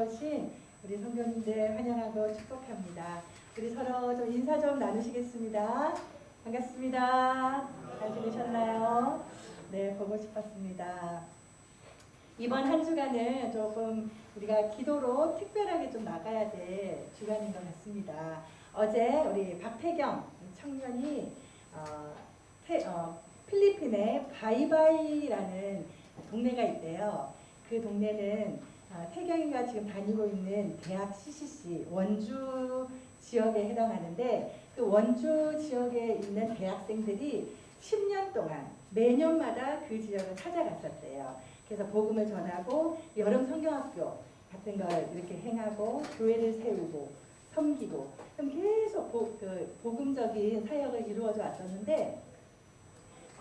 찾아오신 우리 성도님들 환영하고 축복합니다. 우리 서로 좀 인사 좀 나누시겠습니다. 반갑습니다. 잘 지내셨나요? 네, 보고 싶었습니다. 이번 한 주간은 조금 우리가 기도로 특별하게 좀 나가야 될 주간인 것 같습니다. 어제 우리 박태경 청년이 필리핀에 바이바이라는 동네가 있대요. 그 동네는 태경이가 지금 다니고 있는 대학 CCC 원주 지역에 해당하는데, 그 원주 지역에 있는 대학생들이 10년 동안 매년마다 그 지역을 찾아갔었대요. 그래서 복음을 전하고 여름 성경학교 같은 걸 이렇게 행하고 교회를 세우고 섬기고 계속 복음적인 사역을 이루어져 왔었는데,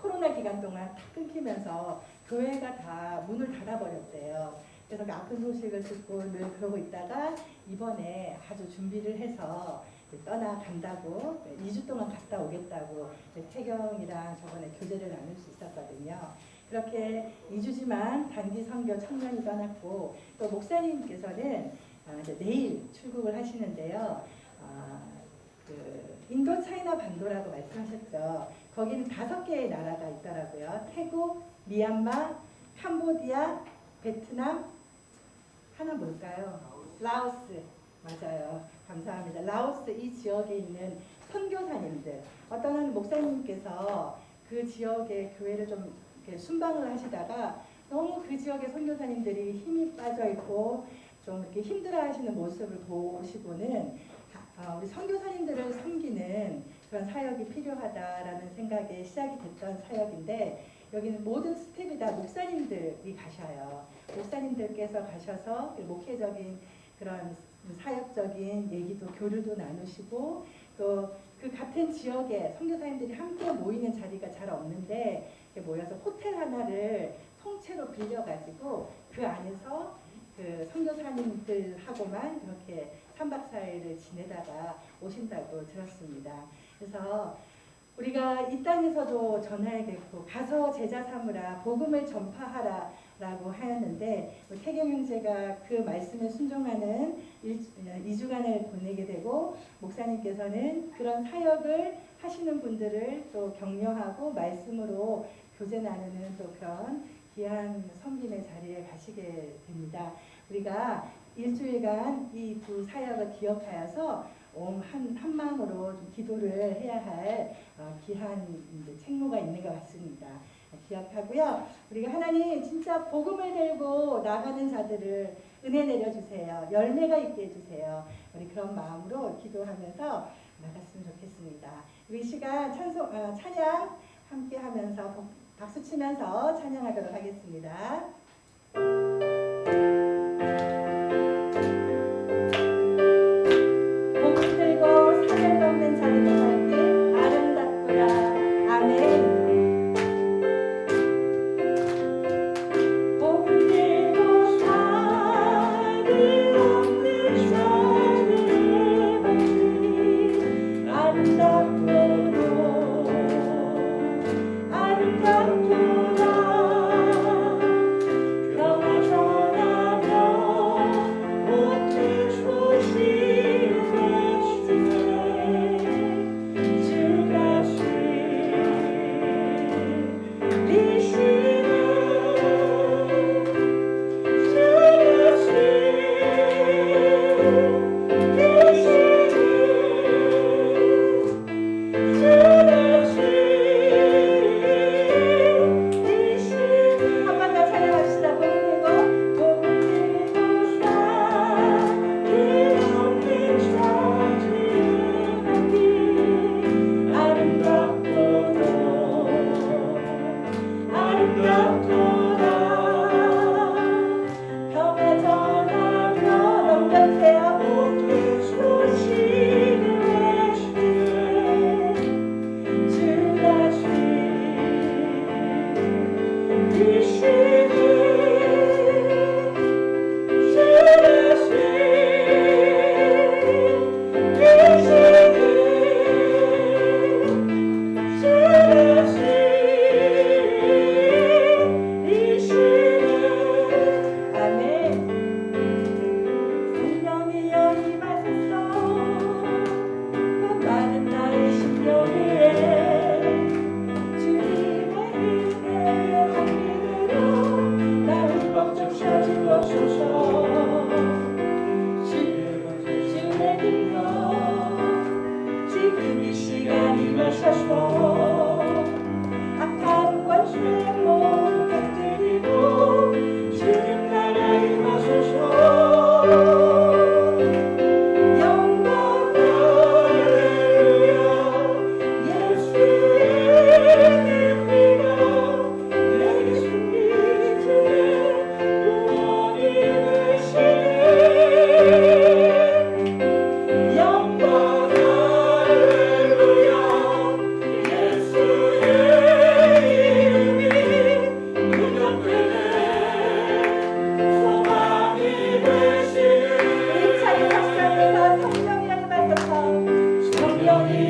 코로나 기간 동안 탁 끊기면서 교회가 다 문을 닫아버렸대요. 그래서 그 아픈 소식을 듣고 늘 그러고 있다가 이번에 아주 준비를 해서 떠나간다고, 2주 동안 갔다 오겠다고 태경이랑 저번에 교제를 나눌 수 있었거든요. 그렇게 2주지만 단기 선교 청년이 떠났고, 또 목사님께서는 이제 내일 출국을 하시는데요. 인도 차이나 반도라고 말씀하셨죠. 거기는 5개의 나라가 있더라고요. 태국, 미얀마, 캄보디아, 베트남, 하나 뭘까요? 라오스. 맞아요. 감사합니다. 라오스 이 지역에 있는 선교사님들, 어떤 한 목사님께서 그 지역의 교회를 좀 이렇게 순방을 하시다가 너무 그 지역의 선교사님들이 힘이 빠져 있고 좀 이렇게 힘들어하시는 모습을 보시고는 우리 선교사님들을 섬기는 그런 사역이 필요하다라는 생각에 시작이 됐던 사역인데, 여기는 모든 스텝이 다 목사님들이 가셔요. 목사님들께서 가셔서 목회적인 그런 사역적인 얘기도 교류도 나누시고, 또 그 같은 지역에 선교사님들이 함께 모이는 자리가 잘 없는데 모여서 호텔 하나를 통째로 빌려가지고 그 안에서 그 선교사님들하고만 그렇게 3박 4일을 지내다가 오신다고 들었습니다. 그래서 우리가 이 땅에서도 전하야겠고 가서 제자 삼으라, 복음을 전파하라 라고 하였는데, 태경 형제가 그 말씀에 순종하는 2주간을 보내게 되고, 목사님께서는 그런 사역을 하시는 분들을 또 격려하고 말씀으로 교제 나누는 또 그런 귀한 섬김의 자리에 가시게 됩니다. 우리가 일주일간 이 두 사역을 기억하여서 한 마음으로 좀 기도를 해야 할 귀한 책무가 있는 것 같습니다. 기억하고요. 우리가 하나님 진짜 복음을 들고 나가는 자들을 은혜 내려주세요. 열매가 있게 해주세요. 우리 그런 마음으로 기도하면서 나갔으면 좋겠습니다. 우리 시간 찬양 함께 하면서 박수 치면서 찬양하도록 하겠습니다. 복음 들고 사별 없는 자들이 살기 아름답구나. 아멘.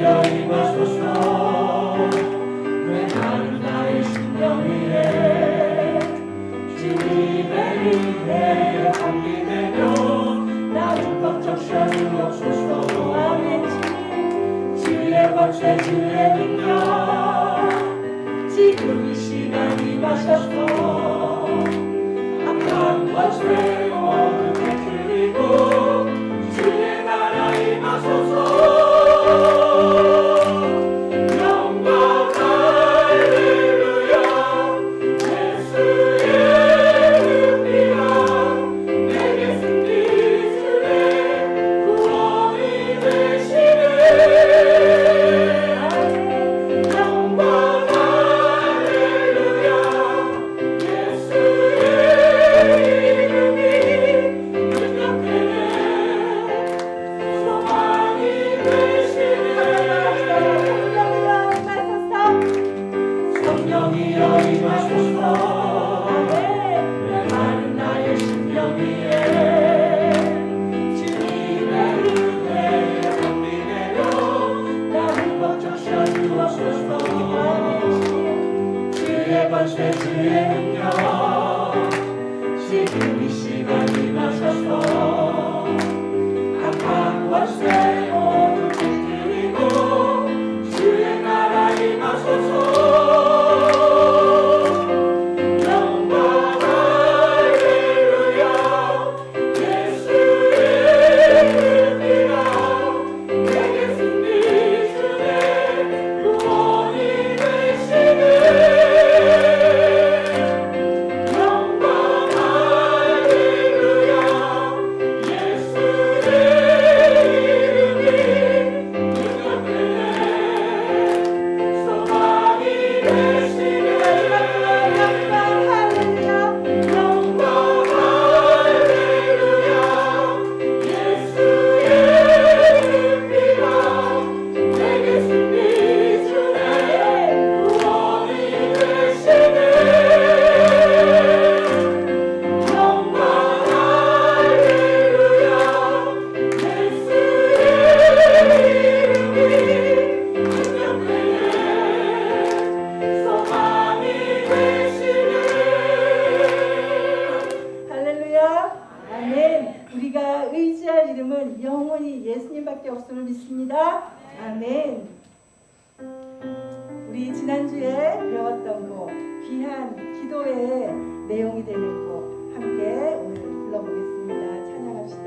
성령이여 임하소서. 메마른 나의 심령 위에 주님의 은혜에 함께 되며 나를 꽉 셔주옵소서. 아멘. 주의 권세 주의 능력 지금 이 시간 임하소서. 악한 권세 모두 깨뜨리고 주의 나라 임하소서. 영광 할렐루야. 예수의 은혜가 내게 승리 주네. 구원이 되시네. 영광 할렐루야. 예수의 이름이 능력되네. 소망이 되시네. 성령이여 임하소서. 메마른 나의 심령 위에 주님의 은혜에 함께 되며 나를 꽉 셔주옵소서. 주의 권세 주의 능력 지금 이 시간 임하소서. 악한 권세 모두 깨뜨리고 주의 나라 임하소서. 영광 할렐루야. 예수의 은혜가 내게 승리 주네. 구원이 되시네. 영광 할렐루야. 예수의 이름이 능력되네. 소망이 되시네. 영광 할렐루야. 영광 할렐루야. 예수의 피가 내게 승리 주네. 구원이 되시네. 영광 할렐루야. 예수의 이름이 능력되네. 소망이 되시네. 할렐루야. 아멘. 우리가 의지할 이름은 영원히 예수님밖에 없음을 믿습니다. 아멘. 우리 지난주에 배웠던 곡 귀한 기도의 내용이 되는 곡 함께 오늘 불러보겠습니다. 찬양합시다.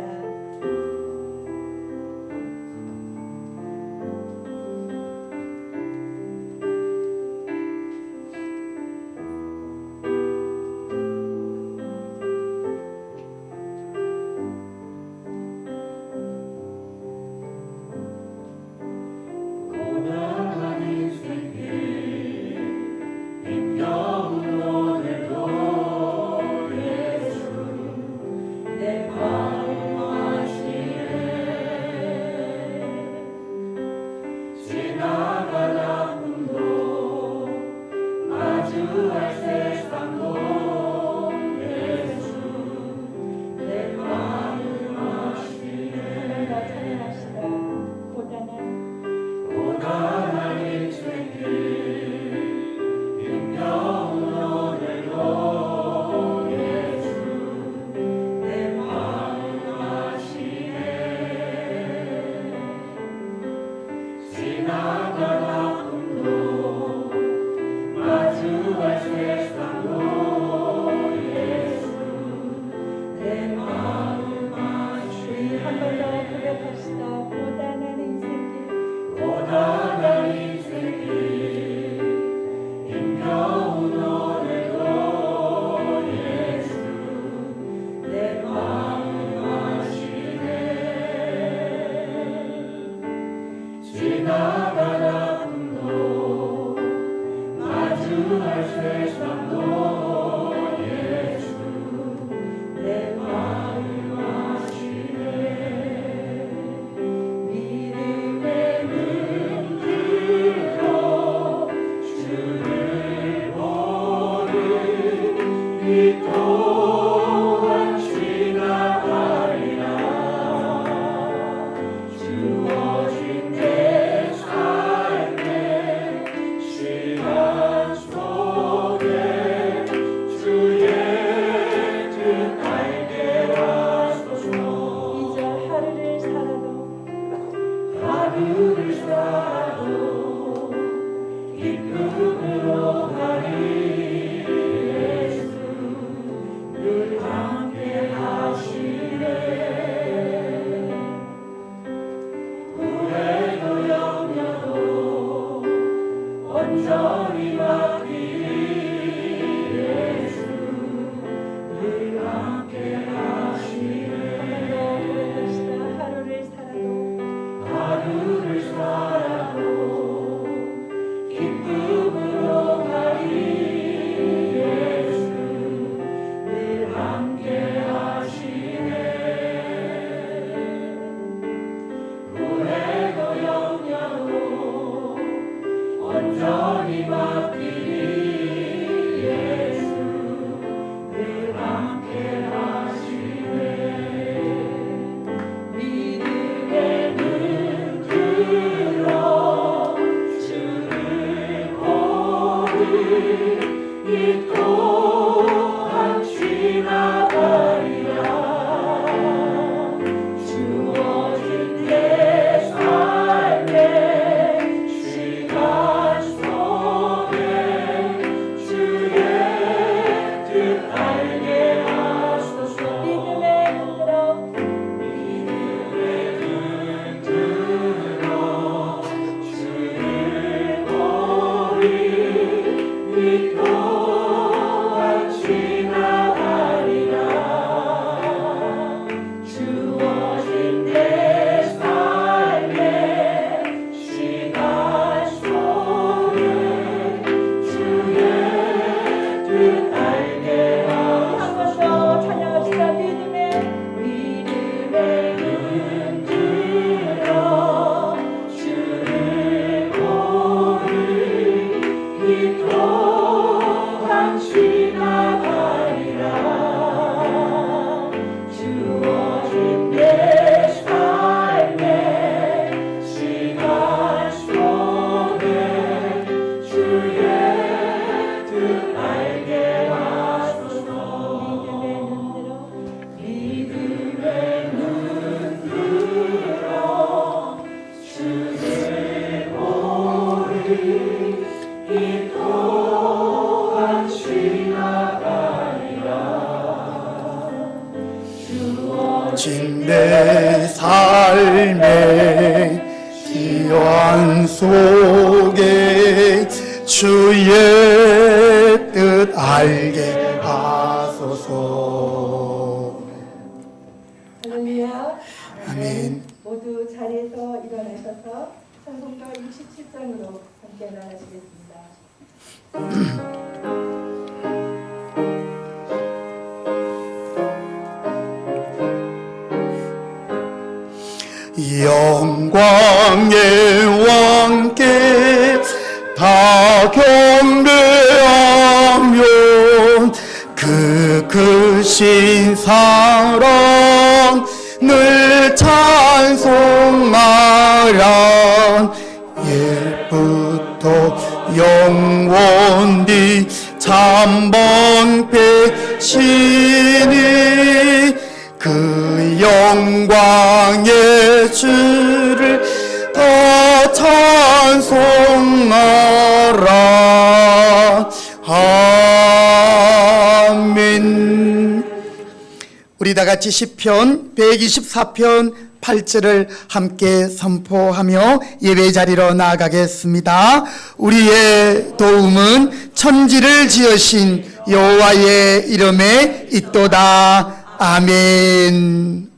고단한 인생길 힘겨운 오늘도 온전히 맡기리 예수 늘 함께 하시네. 하루를 살아도 기쁨으로 가리 예수 늘 함께 하시네. 후회도 염려도 온전히 맡기리 예수 늘 함께 하시네. 믿음의 눈 들어 주를 보리 이 또한 지나가리라. 주어진 내 삶의 시간 속에 주의 뜻 알게 하소서. 믿음의 눈 들어 주를 보리 이 또한 지나가리라. 주어진 내 삶의 시간 속에 주의 뜻 알게 하소서. 찬양합시다. 믿음의 눈 들어 주를 보리 이 또한 지나가리라. 주어진 내 삶의 시간 속에 주의 뜻 알게 하소서. 믿음의 눈 들어 주를 보리 이 또한 지나가리라. 진 내 삶의 기환 속에 주의 뜻 알게 하소서. 할렐루야. 아멘. 모두 자리에서 일어나셔서 찬송가 67장으로 함께 나가시겠습니다. 영광의 왕께 다 경배하며 그 크신 사랑 늘 찬송하라. 옛부터 영원히 잠번되시니 그 영광의 주를 더 찬송하라. 아멘. 우리 다 같이 시편 124편 8절을 함께 선포하며 예배 자리로 나아가겠습니다. 우리의 도움은 천지를 지으신 여호와의 이름에 있도다. 아멘.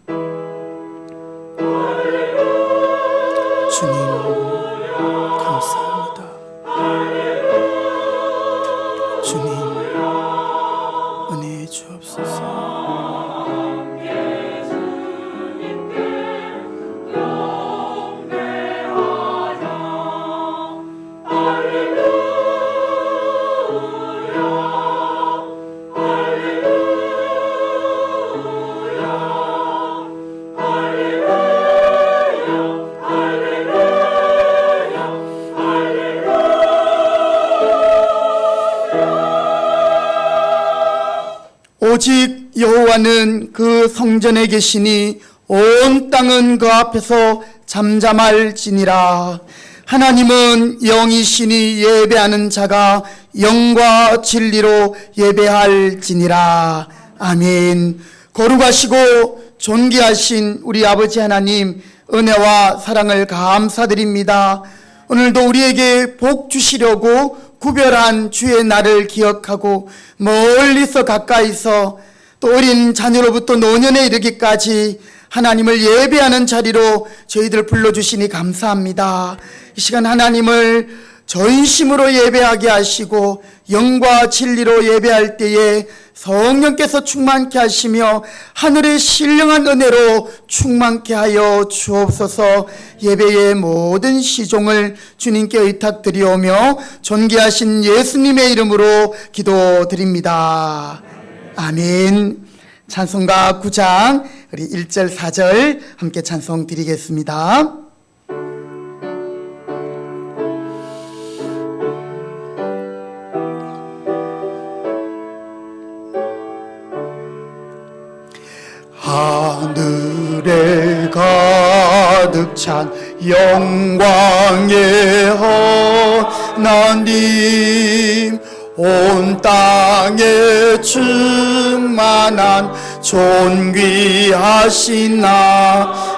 주님 감사합니다. 주님 은혜해 주옵소서. 오직 여호와는 그 성전에 계시니 온 땅은 그 앞에서 잠잠할지니라. 하나님은 영이시니 예배하는 자가 영과 진리로 예배할지니라. 아멘. 거룩하시고 존귀하신 우리 아버지 하나님, 은혜와 사랑을 감사드립니다. 오늘도 우리에게 복 주시려고 구별한 주의 날을 기억하고 멀리서 가까이서 또 어린 자녀로부터 노년에 이르기까지 하나님을 예배하는 자리로 저희들 불러주시니 감사합니다. 이 시간 하나님을 전심으로 예배하게 하시고 영과 진리로 예배할 때에 성령께서 충만케 하시며 하늘의 신령한 은혜로 충만케 하여 주옵소서. 예배의 모든 시종을 주님께 의탁드리오며 존귀하신 예수님의 이름으로 기도드립니다. 아멘. 찬송가 9장 우리 1절 4절 함께 찬송 드리겠습니다. 하늘에 가득 찬 영광의 하나님, 온 땅에 충만한 존귀하신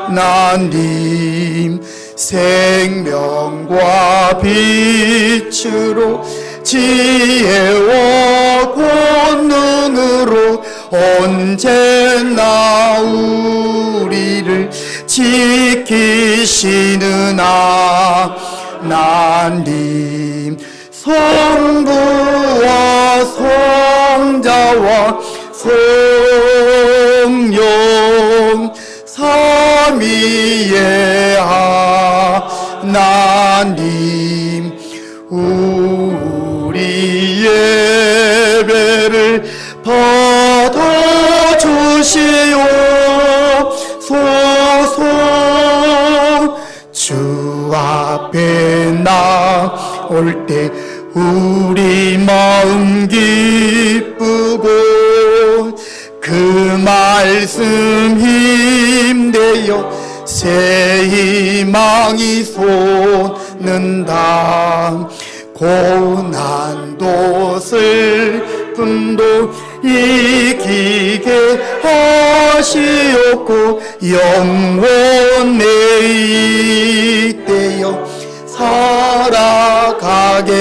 하나님, 생명과 빛으로 지혜와 권능으로 언제나 우리를 지키시는 하나님, 성부와 성자와 성령 삼위의 하나님, 우리 예배를 받아주시옵소서. 주 앞에 나올 때 우리 마음 기쁘고 그 말씀 힘내어 새 희망이 솟는다. 고난도 슬픔도 이기게 하시옵고 영원에 이때여 살아가게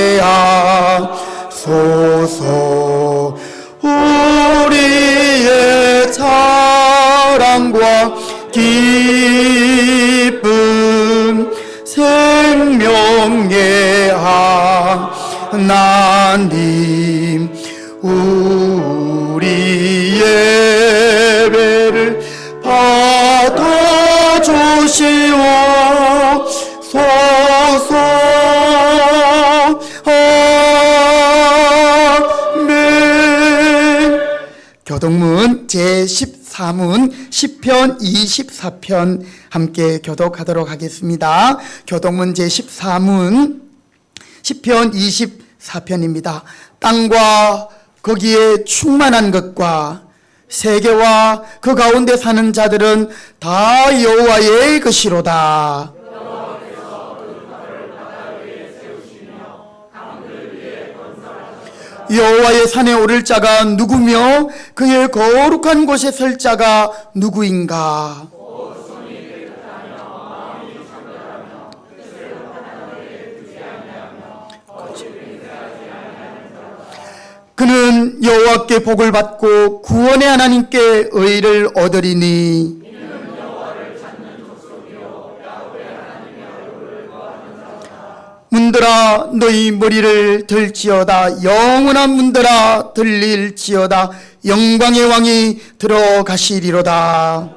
하소서. 우리의 자랑과 기쁨 생명의 하나님, 우리 예배를 받아주시옵소서. 아멘. 교독문 제14문 시편 24편 함께 교독하도록 하겠습니다. 교독문 제14문 시편 24편입니다. 땅과 거기에 충만한 것과 세계와 그 가운데 사는 자들은 다 여호와의 것이로다. 여호와의 산에 오를 자가 누구며 그의 거룩한 곳에 설 자가 누구인가? 그는 여호와께 복을 받고 구원의 하나님께 의를 얻으리니 문들아 너희 머리를 들지어다. 영원한 문들아 들릴지어다. 영광의 왕이 들어가시리로다.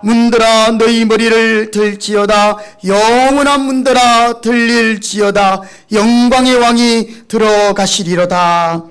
문들아 너희 머리를 들지어다. 영원한 문들아 들릴지어다. 영광의 왕이 들어가시리로다.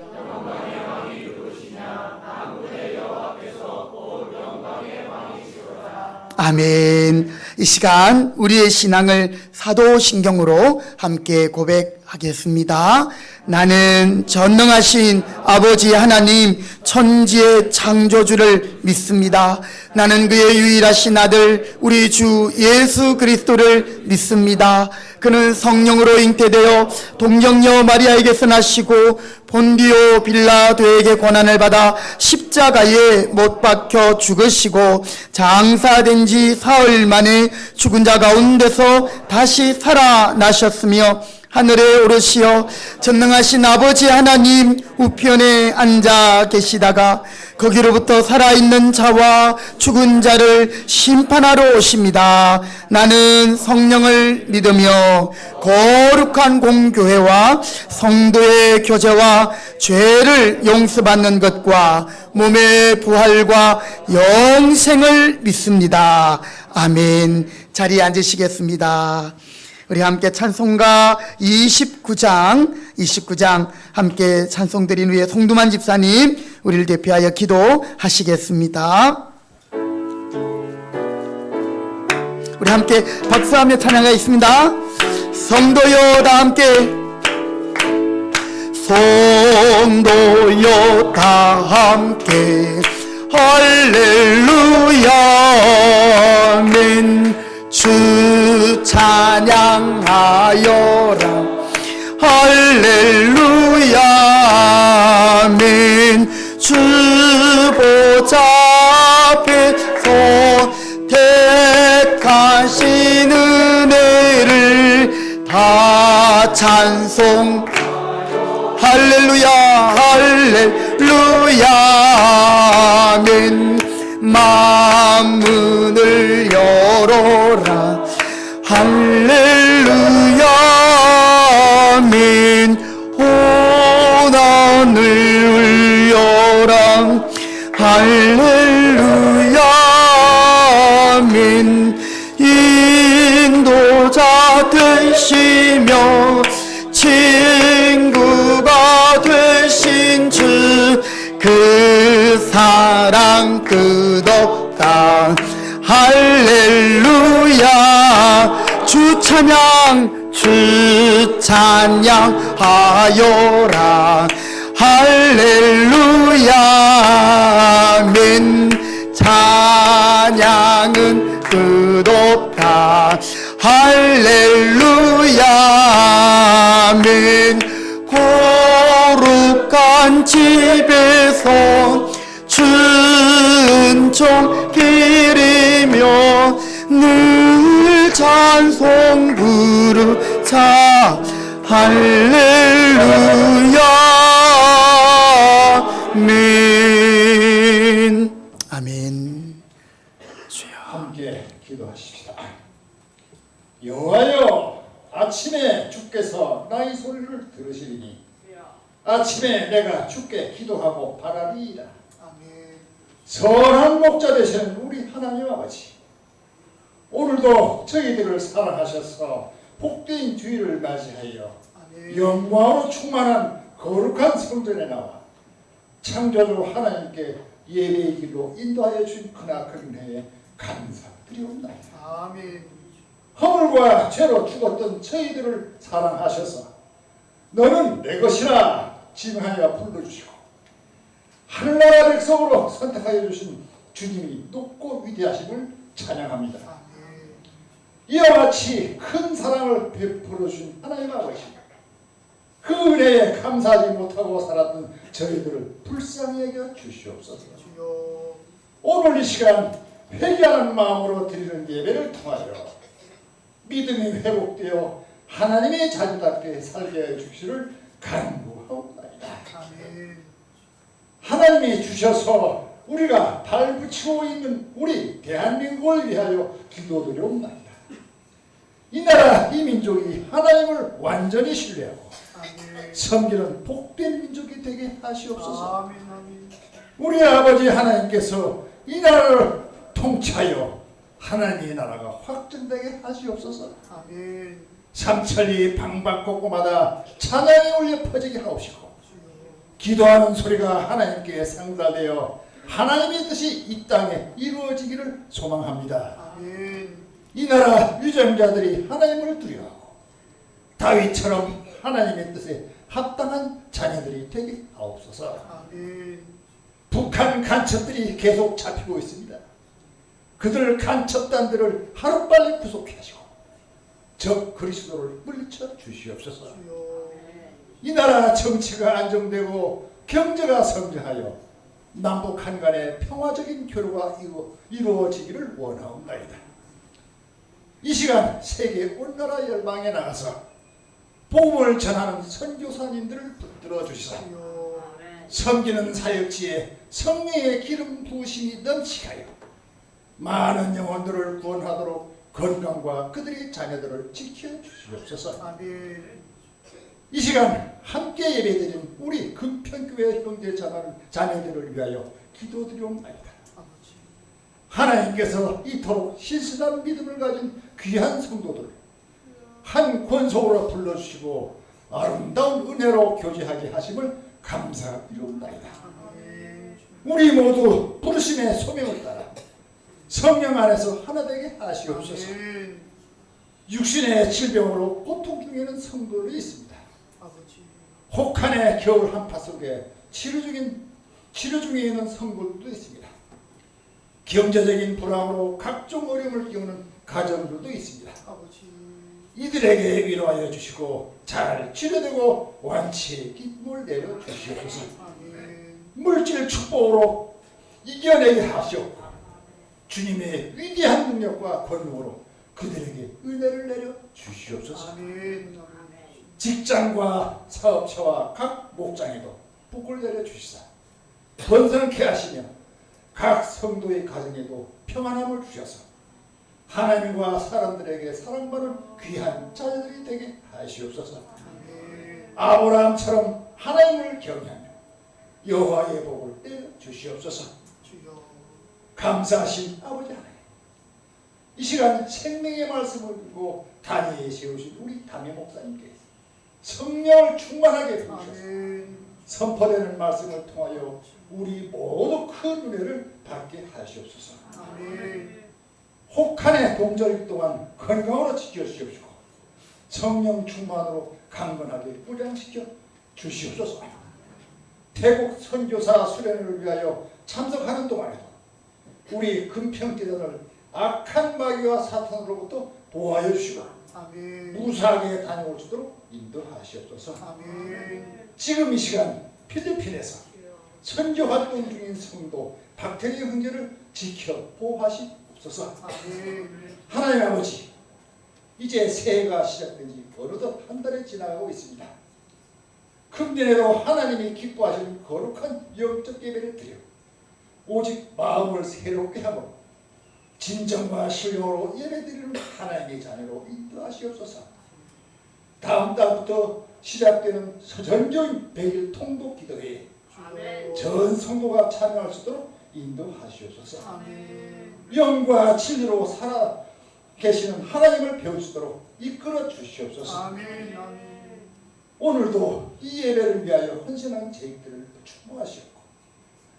아멘. 이 시간 우리의 신앙을 사도신경으로 함께 고백하겠습니다. 나는 전능하신 아버지 하나님 천지의 창조주를 믿습니다. 나는 그의 유일하신 아들 우리 주 예수 그리스도를 믿습니다. 그는 성령으로 잉태되어 동정녀 마리아에게서 나시고 본디오 빌라도에게 고난을 받아 십자가에 못 박혀 죽으시고 장사된 지 사흘 만에 죽은 자 가운데서 다시 살아나셨으며 하늘에 오르시어 전능하신 아버지 하나님 우편에 앉아 계시다가 거기로부터 살아있는 자와 죽은 자를 심판하러 오십니다. 나는 성령을 믿으며 거룩한 공교회와 성도의 교제와 죄를 용서받는 것과 몸의 부활과 영생을 믿습니다. 아멘. 자리에 앉으시겠습니다. 우리 함께 찬송가 29장 함께 찬송 드린 후에 송두만 집사님 우리를 대표하여 기도하시겠습니다. 우리 함께 박수하며 찬양하겠습니다. 성도여 다 함께 성도여 다 함께 할렐루야 아멘. 주 찬양하여라 할렐루야 아멘. 주 보좌 앞에서 택하신 은혜를 다 찬송 할렐루야 할렐루야 아멘. 만문을 열어라 할렐루야 아멘. 호난을 울려라 할렐루야 아멘. 인도자 되시며 친구가 되신 주 그 사랑 끝없다 할렐루야. 주 찬양하여라 할렐루야 아멘. 찬양은 끝없다 할렐루야 아멘. 거룩한 집에서 은총 기리며 늘 찬송 부르자 할렐루야 아멘. 아멘. 주여 함께 기도하십시다. 여호와여 아침에 주께서 나의 소리를 들으시리니 아침에 내가 주께 기도하고 바라리이다. 선한 목자 되시는 우리 하나님 아버지, 오늘도 저희들을 사랑하셔서 복된 주일을 맞이하여 영광으로 충만한 거룩한 성전에 나와 창조주 하나님께 예배의 길로 인도하여 주신 크나큰 은혜에 감사드리옵나이다. 아멘. 허물과 죄로 죽었던 저희들을 사랑하셔서 너는 내 것이라 징하여 불러주시고 하늘나라 백성으로 선택하여 주신 주님이 높고 위대하심을 찬양합니다. 이와 같이 큰 사랑을 베풀어 주신 하나님 아버지, 그 은혜에 감사하지 못하고 살았던 저희들을 불쌍히 여겨 주시옵소서. 오늘 이 시간 회개하는 마음으로 드리는 예배를 통하여 믿음이 회복되어 하나님의 자녀답게 살게 해 주시를 간구하옵나이다. 하나님이 주셔서 우리가 발붙이고 있는 우리 대한민국을 위하여 기도드려옵나이다. 이 나라 이 민족이 하나님을 완전히 신뢰하고 섬기는 복된 민족이 되게 하시옵소서. 우리 아버지 하나님께서 이 나라를 통치하여 하나님의 나라가 확전되게 하시옵소서. 삼천리 방방곡곡마다 찬양이 울려 퍼지게 하옵시고 기도하는 소리가 하나님께 상달되어 하나님의 뜻이 이 땅에 이루어지기를 소망합니다. 이 나라 유정자들이 하나님을 두려워하고 다윗처럼 하나님의 뜻에 합당한 자녀들이 되게 하옵소서. 북한 간첩들이 계속 잡히고 있습니다. 그들 간첩단들을 하루빨리 구속해 하시고 적 그리스도를 물리쳐 주시옵소서. 이 나라 정치가 안정되고 경제가 성장하여 남북 한간의 평화적인 교류가 이루어지기를 원하옵나이다. 이 시간 세계 온나라 열방에 나가서 복음을 전하는 선교사님들을 붙들어 주시사 섬기는 사역지에 성령의 기름 부으심이 넘치게 하여 많은 영혼들을 구원하도록 건강과 그들의 자녀들을 지켜주시옵소서. 이 시간 함께 예배드린 우리 금평교회 형제 자매들을 위하여 기도드리옵나이다. 하나님께서 이토록 신실한 믿음을 가진 귀한 성도들을 한 권속으로 불러주시고 아름다운 은혜로 교제하게 하심을 감사드리옵나이다. 우리 모두 부르심의 소명을 따라 성령 안에서 하나 되게 하시옵소서. 육신의 질병으로 고통 중에 있는 성도들이 있습니다. 혹한의 겨울 한파 속에 치료 중에 있는 성도들도 있습니다. 경제적인 불황으로 각종 어려움을 겪는 가정들도 있습니다. 이들에게 위로하여 주시고 잘 치료되고 완치의 기쁨을 내려 주시옵소서. 물질 축복으로 이겨내게 하시옵고 주님의 위대한 능력과 권능으로 그들에게 은혜를 내려 주시옵소서. 직장과 사업처와 각 목장에도 복을 내려 주시사 번성케 하시며 각 성도의 가정에도 평안함을 주셔서 하나님과 사람들에게 사랑받는 귀한 자녀들이 되게 하시옵소서. 아브라함처럼 하나님을 경외하며 여호와의 복을 내려 주시옵소서. 감사하신 아버지 하나님, 이 시간 생명의 말씀을 듣고 단위에 세우신 우리 담임 목사님께 성령을 충만하게 부으셔서 선포되는 말씀을 통하여 우리 모두 큰 은혜를 받게 하시옵소서. 혹한의 동절일 동안 건강으로 지켜주시옵시고 성령 충만으로 강건하게 무장시켜 주시옵소서. 태국 선교사 수련을 위하여 참석하는 동안에도 우리 금평교단을 악한 마귀와 사탄으로부터 보호하여 주시고 무사하게 다녀올 수 있도록 인도하시옵소서. 지금 이 시간 필리핀에서 선교 활동 중인 성도 박태리 형제를 지켜 보호하시옵소서. 하나님 아버지, 이제 새해가 시작된 지 어느덧 한 달이 지나가고 있습니다. 금년에도 하나님이 기뻐하시는 거룩한 영적 예배를 드려 오직 마음을 새롭게 하고 진정과 신령으로 예배드리는 하나님의 자녀로 인도하시옵소서. 다음 달부터 시작되는 전교인 100일 통독 기도회에 전 성도가 참여할 수 있도록 인도하시옵소서. 영과 진리로 살아 계시는 하나님을 배울 수 있도록 이끌어 주시옵소서. 오늘도 이 예배를 위하여 헌신한 제익들을 축복하시옵고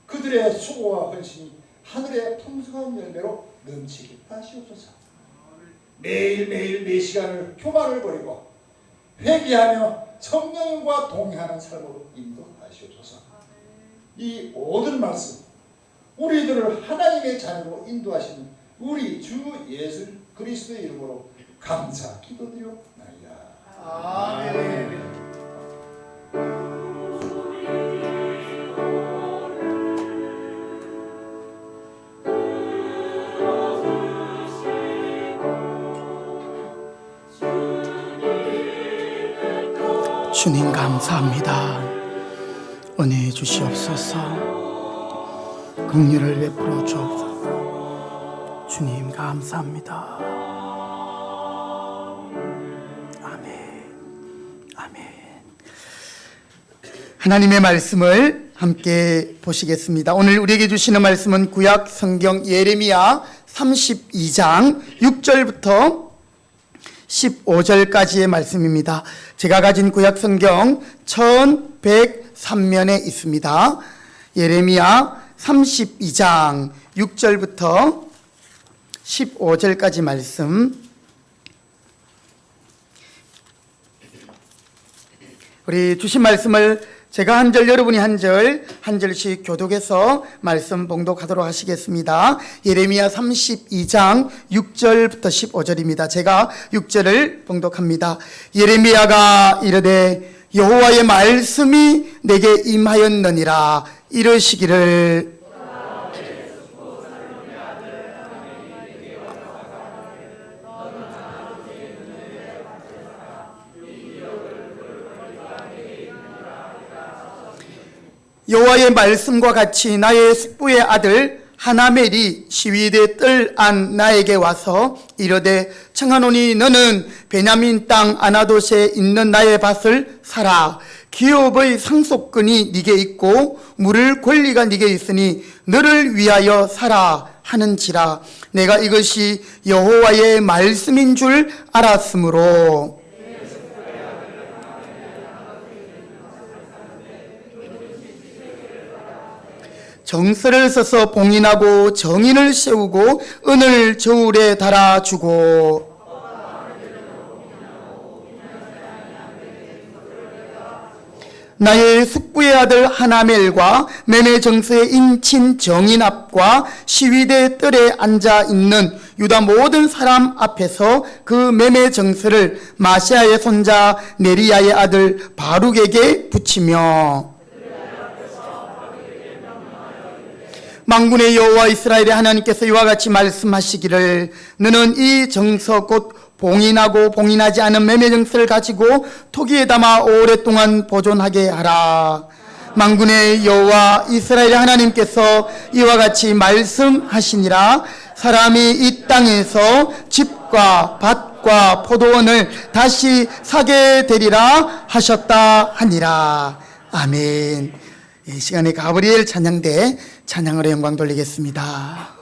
그들의 수고와 헌신이 하늘의 풍성한 열매로 넘치게 하시옵소서. 매일매일 매 시간을 교만을 버리고 회개하며 성령과 동행하는 삶으로 인도하시옵소서. 이 모든 말씀 우리들을 하나님의 자녀로 인도하시는 우리 주 예수 그리스도의 이름으로 감사 기도드리옵나이다. 아멘. 주님 감사합니다. 은혜 주시옵소서. 긍휼을 베풀어 주옵소서. 주님 감사합니다. 아멘. 아멘. 하나님의 말씀을 함께 보시겠습니다. 오늘 우리에게 주시는 말씀은 구약 성경 예레미야 32장 6절부터 15절까지의 말씀입니다. 제가 가진 구약 성경 1103면에 있습니다. 예레미야 32장 6절부터 15절까지 말씀. 우리 주신 말씀을 제가 한 절, 여러분이 한 절, 한 절씩 교독해서 말씀 봉독하도록 하시겠습니다. 예레미야 32장 6절부터 15절입니다. 제가 6절을 봉독합니다. 예레미야가 이르되 여호와의 말씀이 내게 임하였느니라 이르시기를 여호와의 말씀과 같이 나의 숙부의 아들 하나멜이 시위대 뜰 안 나에게 와서 이르되 청하노니 너는 베냐민 땅 아나돗에 있는 나의 밭을 사라. 기업의 상속권이 네게 있고 물을 권리가 네게 있으니 너를 위하여 사라 하는지라. 내가 이것이 여호와의 말씀인 줄 알았으므로 정서를 써서 봉인하고 정인을 세우고 은을 저울에 달아주고 나의 숙부의 아들 하나멜과 매매 정서의 인친 정인 앞과 시위대 뜰에 앉아 있는 유다 모든 사람 앞에서 그 매매 정서를 마시아의 손자 네리야의 아들 바룩에게 붙이며 만군의 여호와 이스라엘의 하나님께서 이와 같이 말씀하시기를 너는 이 정서 곧 봉인하고 봉인하지 않은 매매 정서를 가지고 토기에 담아 오랫동안 보존하게 하라. 만군의 여호와 이스라엘의 하나님께서 이와 같이 말씀하시니라. 사람이 이 땅에서 집과 밭과 포도원을 다시 사게 되리라 하셨다 하니라. 아멘. 이 시간에 가브리엘 찬양대 찬양으로 영광 돌리겠습니다.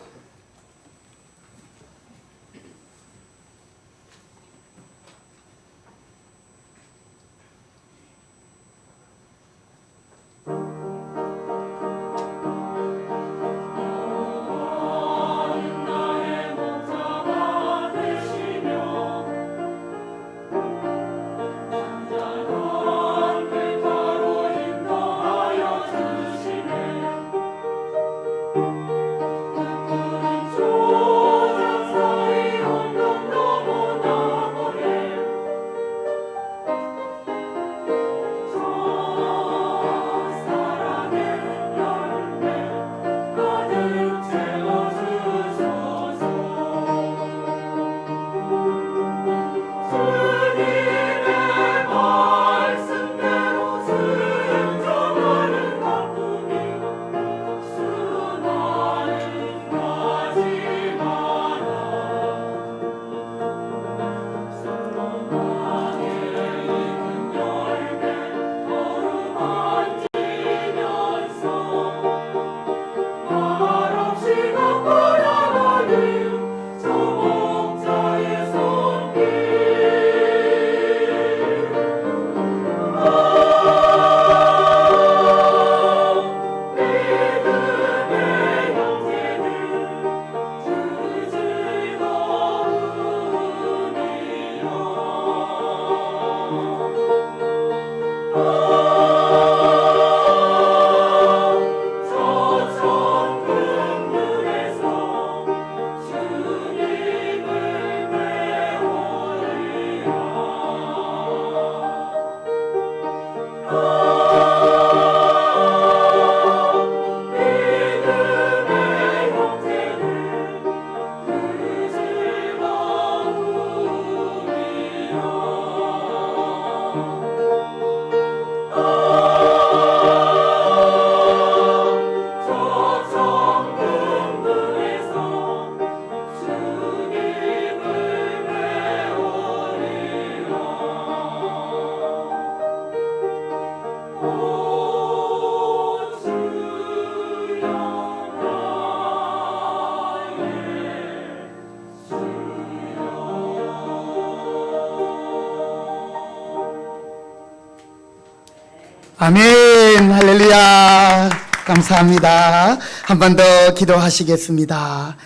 아멘. 할렐루야. 감사합니다. 한 번 더 기도하시겠습니다.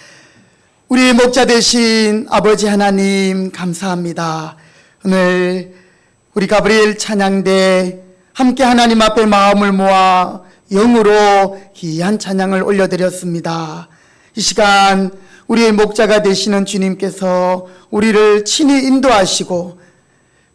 우리 목자 되신 아버지 하나님 감사합니다. 오늘 우리 가브리엘 찬양대 함께 하나님 앞에 마음을 모아 영으로 귀한 찬양을 올려드렸습니다. 이 시간 우리의 목자가 되시는 주님께서 우리를 친히 인도하시고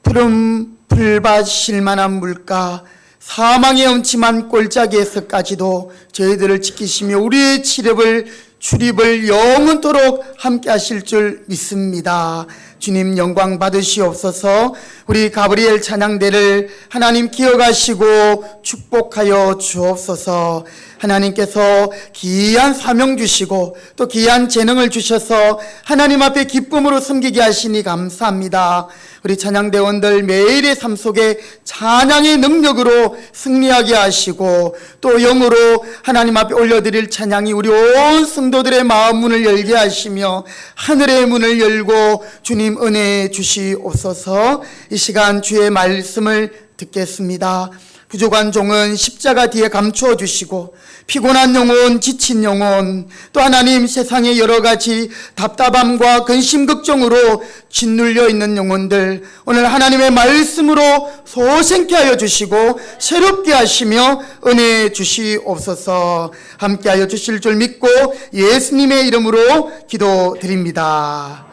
푸른 풀밭 쉴만한 물가 사망의 엄침한 골짜기에서까지도 저희들을 지키시며 우리의 출입을 영원토록 함께 하실 줄 믿습니다. 주님 영광 받으시옵소서. 우리 가브리엘 찬양대를 하나님 기억하시고 축복하여 주옵소서. 하나님께서 귀한 사명 주시고 또 귀한 재능을 주셔서 하나님 앞에 기쁨으로 섬기게 하시니 감사합니다. 우리 찬양대원들 매일의 삶 속에 찬양의 능력으로 승리하게 하시고 또 영으로 하나님 앞에 올려드릴 찬양이 우리 온 성도들의 마음 문을 열게 하시며 하늘의 문을 열고 주님 은혜 주시옵소서. 이 시간 주의 말씀을 듣겠습니다. 부족한 종은 십자가 뒤에 감추어 주시고 피곤한 영혼, 지친 영혼, 또 하나님 세상의 여러 가지 답답함과 근심 걱정으로 짓눌려 있는 영혼들 오늘 하나님의 말씀으로 소생케 하여 주시고 새롭게 하시며 은혜 주시옵소서. 함께 하여 주실 줄 믿고 예수님의 이름으로 기도드립니다.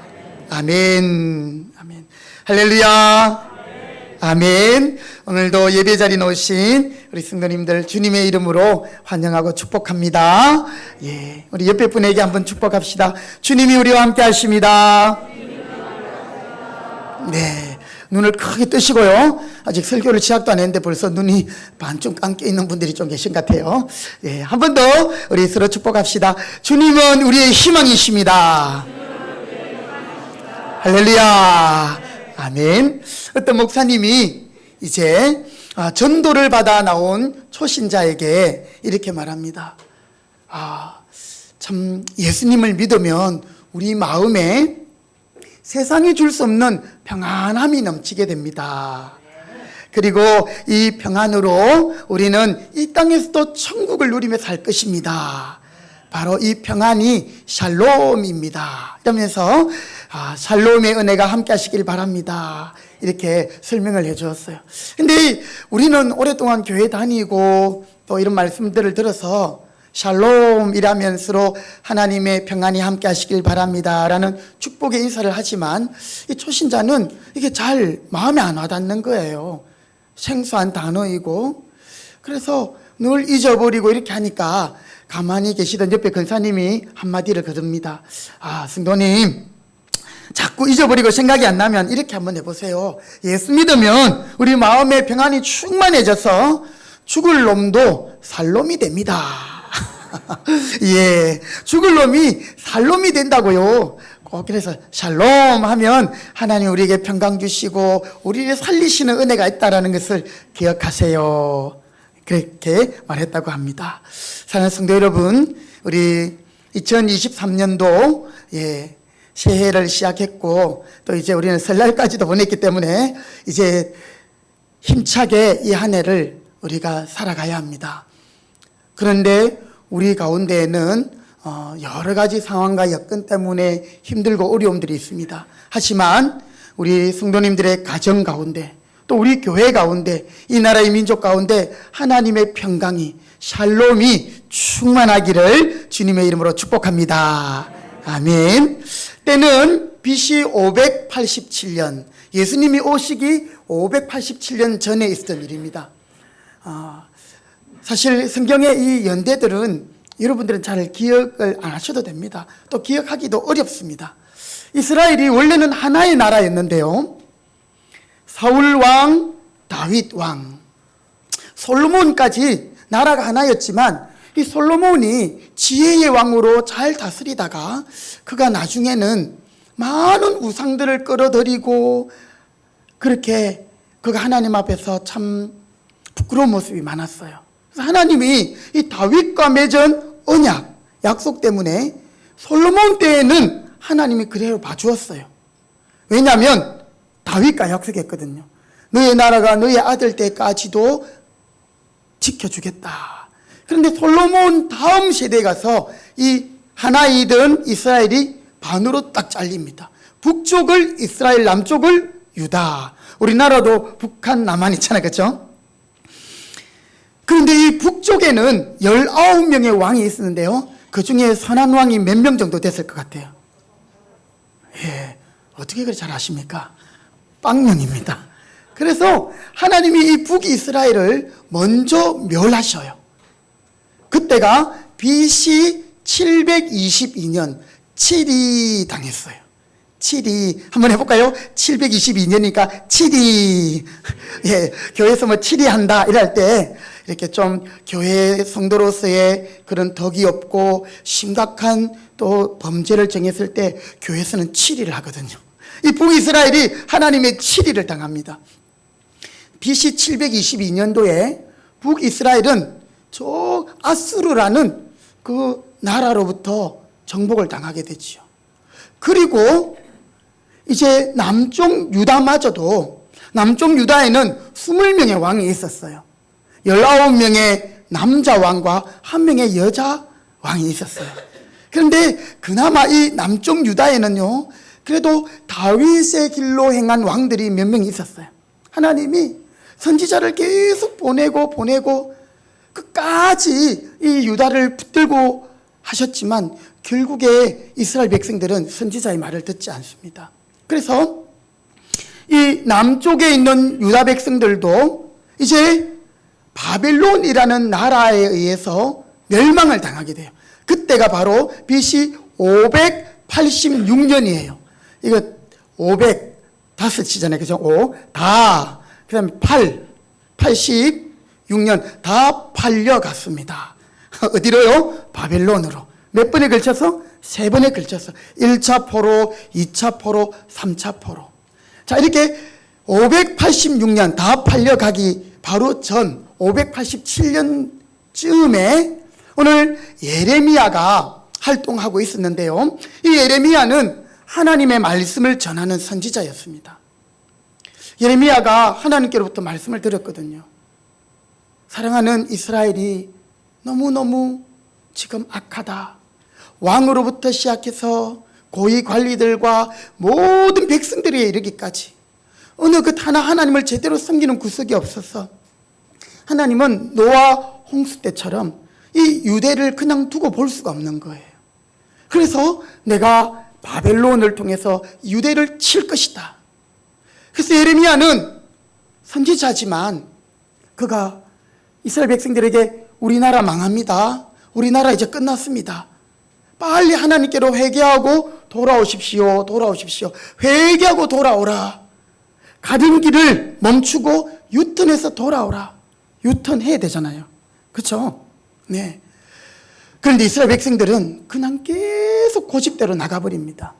아멘. 아멘. 할렐루야. 아멘. 오늘도 예배 자리에 오신 우리 성도님들 주님의 이름으로 환영하고 축복합니다. 예, 우리 옆에 분에게 한번 축복합시다. 주님이 우리와 함께 하십니다. 네, 눈을 크게 뜨시고요. 아직 설교를 시작도 안 했는데 벌써 눈이 반쯤 감겨 있는 분들이 좀 계신 것 같아요. 예, 한 번 더 우리 서로 축복합시다. 주님은 우리의 희망이십니다. 할렐루야. 아멘. 어떤 목사님이 이제 전도를 받아 나온 초신자에게 이렇게 말합니다. 참 예수님을 믿으면 우리 마음에 세상이 줄 수 없는 평안함이 넘치게 됩니다. 그리고 이 평안으로 우리는 이 땅에서도 천국을 누리며 살 것입니다. 바로 이 평안이 샬롬입니다. 이러면서 샬롬의 은혜가 함께 하시길 바랍니다. 이렇게 설명을 해 주었어요. 근데 우리는 오랫동안 교회 다니고 또 이런 말씀들을 들어서 샬롬이라면서로 하나님의 평안이 함께 하시길 바랍니다 라는 축복의 인사를 하지만 이 초신자는 이게 잘 마음에 안 와닿는 거예요. 생소한 단어이고 그래서 늘 잊어버리고 이렇게 하니까 가만히 계시던 옆에 권사님이 한마디를 거둡니다. 성도님 자꾸 잊어버리고 생각이 안 나면 이렇게 한번 해보세요. 예수 믿으면 우리 마음의 평안이 충만해져서 죽을 놈도 살 놈이 됩니다. 예, 죽을 놈이 살 놈이 된다고요. 꼭 그래서 샬롬 하면 하나님 우리에게 평강 주시고 우리를 살리시는 은혜가 있다는 것을 기억하세요. 그렇게 말했다고 합니다. 사랑하는 성도 여러분, 우리 2023년도 새해를 시작했고 또 이제 우리는 설날까지도 보냈기 때문에 이제 힘차게 이 한 해를 우리가 살아가야 합니다. 그런데 우리 가운데에는 여러 가지 상황과 여건 때문에 힘들고 어려움들이 있습니다. 하지만 우리 성도님들의 가정 가운데 또 우리 교회 가운데 이 나라의 민족 가운데 하나님의 평강이 샬롬이 충만하기를 주님의 이름으로 축복합니다. 아멘. 때는 BC 587년 예수님이 오시기 587년 전에 있었던 일입니다. 사실 성경의 이 연대들은 여러분들은 잘 기억을 안 하셔도 됩니다. 또 기억하기도 어렵습니다. 이스라엘이 원래는 하나의 나라였는데요. 사울 왕, 다윗 왕, 솔로몬까지 나라가 하나였지만 이 솔로몬이 지혜의 왕으로 잘 다스리다가 그가 나중에는 많은 우상들을 끌어들이고 그렇게 그가 하나님 앞에서 참 부끄러운 모습이 많았어요. 그래서 하나님이 이 다윗과 맺은 언약, 약속 때문에 솔로몬 때에는 하나님이 그대로 봐주었어요. 왜냐하면 다윗과 약속했거든요. 너의 나라가 너의 아들 때까지도 지켜주겠다. 그런데 솔로몬 다음 세대에 가서 이 하나이던 이스라엘이 반으로 딱 잘립니다. 북쪽을 이스라엘, 남쪽을 유다. 우리나라도 북한, 남한 있잖아요. 그렇죠? 그런데 이 북쪽에는 19명의 왕이 있었는데요. 그 중에 선한 왕이 몇 명 정도 됐을 것 같아요? 예, 어떻게 그렇게 잘 아십니까? 빵명입니다. 그래서 하나님이 이 북이스라엘을 먼저 멸하셔요. 그때가 BC 722년 7위 당했어요. 7위 한번 해볼까요? 722년이니까 7위. 예, 교회에서 뭐 7위 한다 이럴 때 이렇게 좀 교회 성도로서의 그런 덕이 없고 심각한 또 범죄를 정했을 때 교회에서는 7위를 하거든요. 이 북이스라엘이 하나님의 7위를 당합니다. BC 722년도에 북이스라엘은 저 아수르라는 그 나라로부터 정복을 당하게 되지요. 그리고 이제 남쪽 유다마저도, 남쪽 유다에는 20명의 왕이 있었어요. 19명의 남자 왕과 1명의 여자 왕이 있었어요. 그런데 그나마 이 남쪽 유다에는요, 그래도 다윗의 길로 행한 왕들이 몇 명 있었어요. 하나님이 선지자를 계속 보내고 끝까지 이 유다를 붙들고 하셨지만 결국에 이스라엘 백성들은 선지자의 말을 듣지 않습니다. 그래서 이 남쪽에 있는 유다 백성들도 이제 바벨론이라는 나라에 의해서 멸망을 당하게 돼요. 그때가 바로 BC 586년이에요. 이거 500 다섯 치잖아요. 그죠? 5 다, 그 다음에 8 86년 다 팔려갔습니다. 어디로요? 바벨론으로. 몇 번에 걸쳐서? 3번에 걸쳐서. 1차 포로, 2차 포로, 3차 포로. 자, 이렇게 586년 다 팔려가기 바로 전 587년쯤에 오늘 예레미야가 활동하고 있었는데요. 이 예레미야는 하나님의 말씀을 전하는 선지자였습니다. 예레미야가 하나님께로부터 말씀을 들었거든요. 사랑하는 이스라엘이 너무너무 지금 악하다. 왕으로부터 시작해서 고위 관리들과 모든 백성들에 이르기까지 어느 것 하나 하나님을 제대로 섬기는 구석이 없어서 하나님은 노아 홍수 때처럼 이 유대를 그냥 두고 볼 수가 없는 거예요. 그래서 내가 바벨론을 통해서 유대를 칠 것이다. 그래서 예레미야는 선지자지만 그가 이스라엘 백성들에게 우리나라 망합니다. 우리나라 이제 끝났습니다. 빨리 하나님께로 회개하고 돌아오십시오. 회개하고 돌아오라. 가는 길을 멈추고 유턴해서 돌아오라. 유턴해야 되잖아요. 그렇죠? 네. 그런데 이스라엘 백성들은 그냥 계속 고집대로 나가버립니다.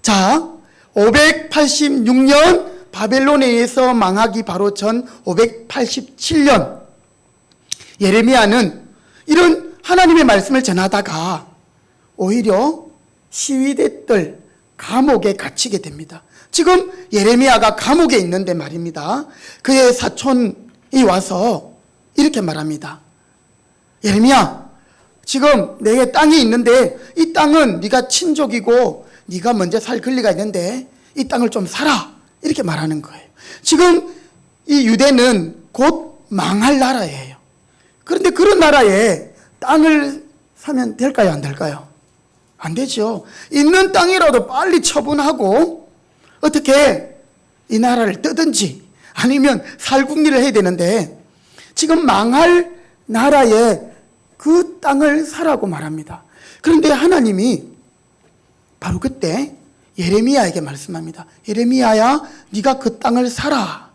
자, 586년 바벨론에 의해서 망하기 바로 전 587년 예레미야는 이런 하나님의 말씀을 전하다가 오히려 시위대 뜰 감옥에 갇히게 됩니다. 지금 예레미야가 감옥에 있는데 말입니다. 그의 사촌이 와서 이렇게 말합니다. 예레미야, 지금 내게 땅이 있는데 이 땅은 네가 친족이고 네가 먼저 살 권리가 있는데 이 땅을 좀 사라. 이렇게 말하는 거예요. 지금 이 유대는 곧 망할 나라예요. 그런데 그런 나라에 땅을 사면 될까요? 안 될까요? 안 되죠. 있는 땅이라도 빨리 처분하고 어떻게 이 나라를 뜨든지 아니면 살궁리를 해야 되는데 지금 망할 나라에 그 땅을 사라고 말합니다. 그런데 하나님이 바로 그때 예레미야에게 말씀합니다. 예레미야야, 네가 그 땅을 사라.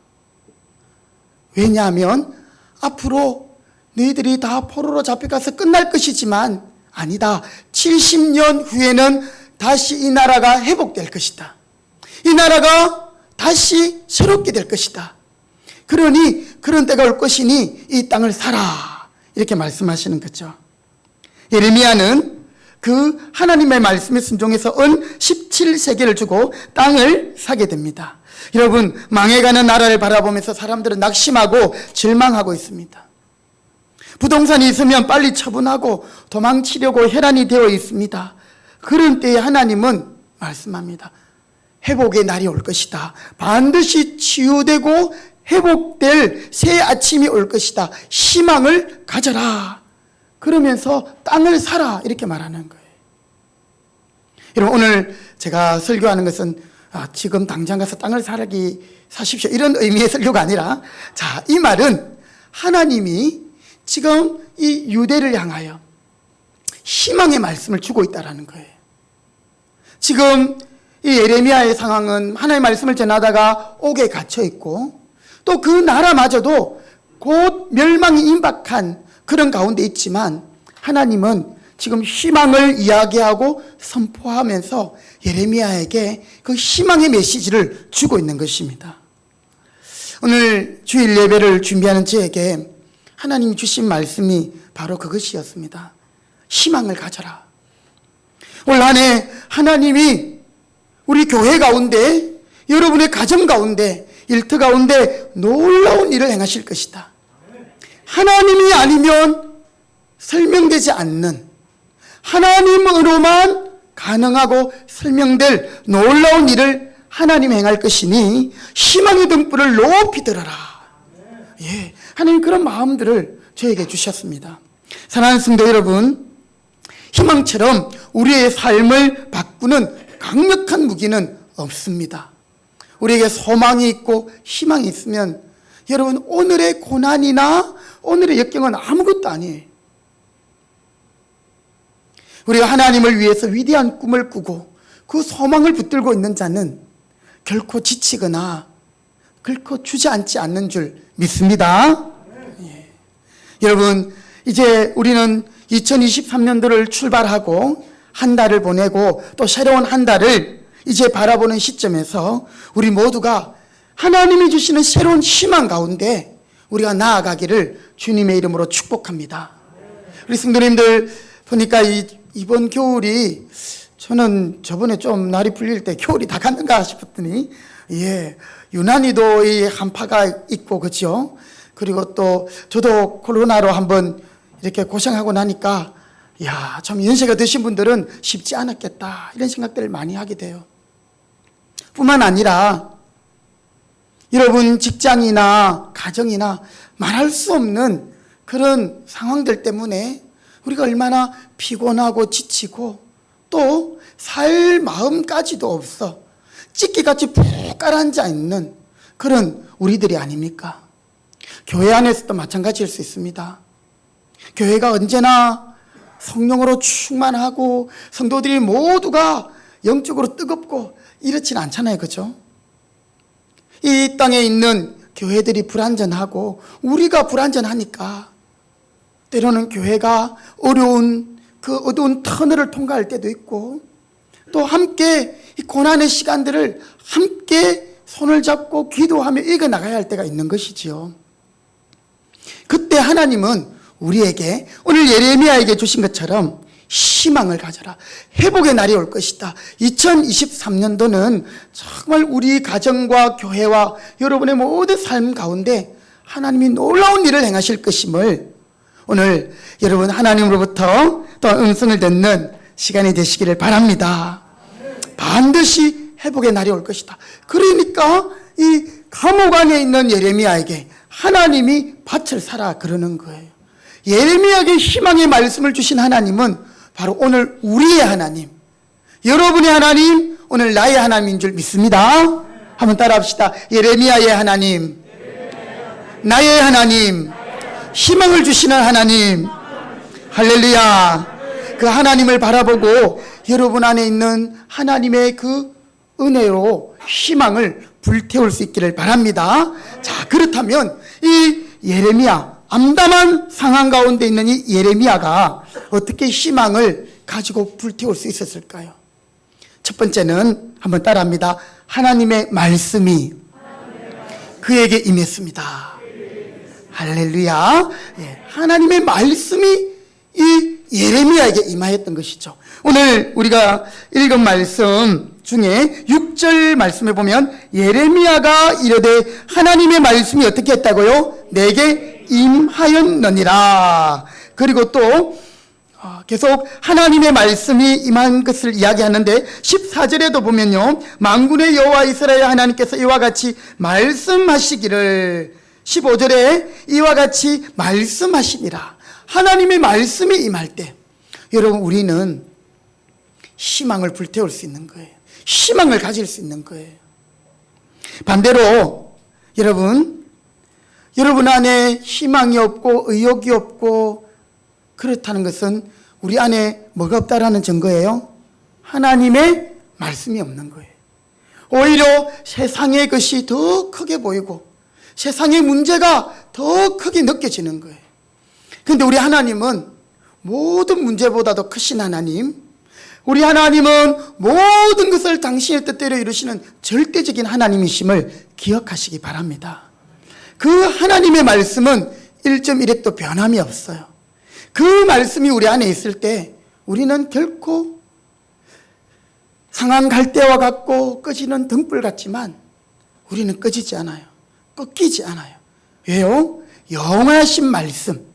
왜냐하면 앞으로 너희들이 다 포로로 잡혀가서 끝날 것이지만 아니다. 70년 후에는 다시 이 나라가 회복될 것이다. 이 나라가 다시 새롭게 될 것이다. 그러니 그런 때가 올 것이니 이 땅을 사라. 이렇게 말씀하시는 거죠. 예레미야는 그 하나님의 말씀에 순종해서 은 17세계를 주고 땅을 사게 됩니다. 여러분, 망해가는 나라를 바라보면서 사람들은 낙심하고 절망하고 있습니다. 부동산이 있으면 빨리 처분하고 도망치려고 혈안이 되어 있습니다. 그런 때에 하나님은 말씀합니다. 회복의 날이 올 것이다. 반드시 치유되고 회복될 새 아침이 올 것이다. 희망을 가져라. 그러면서 땅을 사라. 이렇게 말하는 거예요. 여러분, 오늘 제가 설교하는 것은 지금 당장 가서 땅을 사십시오. 이런 의미의 설교가 아니라, 자, 이 말은 하나님이 지금 이 유대를 향하여 희망의 말씀을 주고 있다라는 거예요. 지금 이 예레미야의 상황은 하나님의 말씀을 전하다가 옥에 갇혀 있고, 또 그 나라마저도 곧 멸망이 임박한 그런 가운데 있지만, 하나님은 지금 희망을 이야기하고 선포하면서 예레미야에게 그 희망의 메시지를 주고 있는 것입니다. 오늘 주일 예배를 준비하는 저에게 하나님이 주신 말씀이 바로 그것이었습니다. 희망을 가져라. 올 한 해 하나님이 우리 교회 가운데, 여러분의 가정 가운데, 일터 가운데 놀라운 일을 행하실 것이다. 하나님이 아니면 설명되지 않는, 하나님으로만 가능하고 설명될 놀라운 일을 하나님 행할 것이니 희망의 등불을 높이 들어라. 예, 하나님 그런 마음들을 저에게 주셨습니다. 사랑하는 성도 여러분, 희망처럼 우리의 삶을 바꾸는 강력한 무기는 없습니다. 우리에게 소망이 있고 희망이 있으면 여러분, 오늘의 고난이나 오늘의 역경은 아무것도 아니에요. 우리가 하나님을 위해서 위대한 꿈을 꾸고 그 소망을 붙들고 있는 자는 결코 지치거나 결코 주저앉지 않는 줄 믿습니다. 예. 여러분, 이제 우리는 2023년도를 출발하고 한 달을 보내고 또 새로운 한 달을 이제 바라보는 시점에서 우리 모두가 하나님이 주시는 새로운 희망 가운데 우리가 나아가기를 주님의 이름으로 축복합니다. 우리 성도님들 보니까 이번 겨울이, 저는 저번에 좀 날이 풀릴 때 겨울이 다 갔는가 싶었더니, 예, 유난히도 이 한파가 있고, 그죠? 그리고 또 저도 코로나로 한번 이렇게 고생하고 나니까, 야, 참 연세가 드신 분들은 쉽지 않았겠다, 이런 생각들을 많이 하게 돼요. 뿐만 아니라 여러분 직장이나 가정이나 말할 수 없는 그런 상황들 때문에 우리가 얼마나 피곤하고 지치고 또 살 마음까지도 없어 찢기같이 푹 가라앉아 있는 그런 우리들이 아닙니까? 교회 안에서도 마찬가지일 수 있습니다. 교회가 언제나 성령으로 충만하고 성도들이 모두가 영적으로 뜨겁고 이렇지는 않잖아요. 그죠? 이 땅에 있는 교회들이 불완전하고 우리가 불완전하니까 때로는 교회가 어려운 그 어두운 터널을 통과할 때도 있고, 또 함께 이 고난의 시간들을 함께 손을 잡고 기도하며 이겨나가야 할 때가 있는 것이지요. 그때 하나님은 우리에게 오늘 예레미야에게 주신 것처럼 희망을 가져라. 회복의 날이 올 것이다. 2023년도는 정말 우리 가정과 교회와 여러분의 모든 삶 가운데 하나님이 놀라운 일을 행하실 것임을 오늘 여러분 하나님으로부터 또 음성을 듣는 시간이 되시기를 바랍니다. 반드시 회복의 날이 올 것이다. 그러니까 이 감옥 안에 있는 예레미야에게 하나님이 밭을 사라 그러는 거예요. 예레미야에게 희망의 말씀을 주신 하나님은 바로 오늘 우리의 하나님, 여러분의 하나님, 오늘 나의 하나님인 줄 믿습니다. 한번 따라합시다. 예레미야의 하나님, 나의 하나님, 희망을 주시는 하나님. 할렐루야. 그 하나님을 바라보고 여러분 안에 있는 하나님의 그 은혜로 희망을 불태울 수 있기를 바랍니다. 자, 그렇다면 이 예레미야, 암담한 상황 가운데 있는 이 예레미야가 어떻게 희망을 가지고 불태울 수 있었을까요? 첫 번째는 한번 따라합니다. 하나님의 말씀이 그에게 임했습니다. 할렐루야. 예, 하나님의 말씀이 이 예레미야에게 임하였던 것이죠. 오늘 우리가 읽은 말씀 중에 6절 말씀에 보면 예레미야가 이르되 하나님의 말씀이 어떻게 했다고요? 내게 임하였느니라. 그리고 또 계속 하나님의 말씀이 임한 것을 이야기하는데 14절에도 보면요, 만군의 여호와 이스라엘 하나님께서 이와 같이 말씀하시기를, 15절에 이와 같이 말씀하시니라. 하나님의 말씀이 임할 때 여러분 우리는 희망을 불태울 수 있는 거예요. 희망을 가질 수 있는 거예요. 반대로 여러분 안에 희망이 없고 의욕이 없고 그렇다는 것은 우리 안에 뭐가 없다라는 증거예요? 하나님의 말씀이 없는 거예요. 오히려 세상의 것이 더 크게 보이고 세상의 문제가 더 크게 느껴지는 거예요. 그런데 우리 하나님은 모든 문제보다도 크신 하나님, 우리 하나님은 모든 것을 당신의 뜻대로 이루시는 절대적인 하나님이심을 기억하시기 바랍니다. 그 하나님의 말씀은 1.1핵도 변함이 없어요. 그 말씀이 우리 안에 있을 때 우리는 결코 상한 갈대와 같고 꺼지는 등불 같지만 우리는 꺼지지 않아요. 꺾이지 않아요. 왜요? 영원하신 말씀,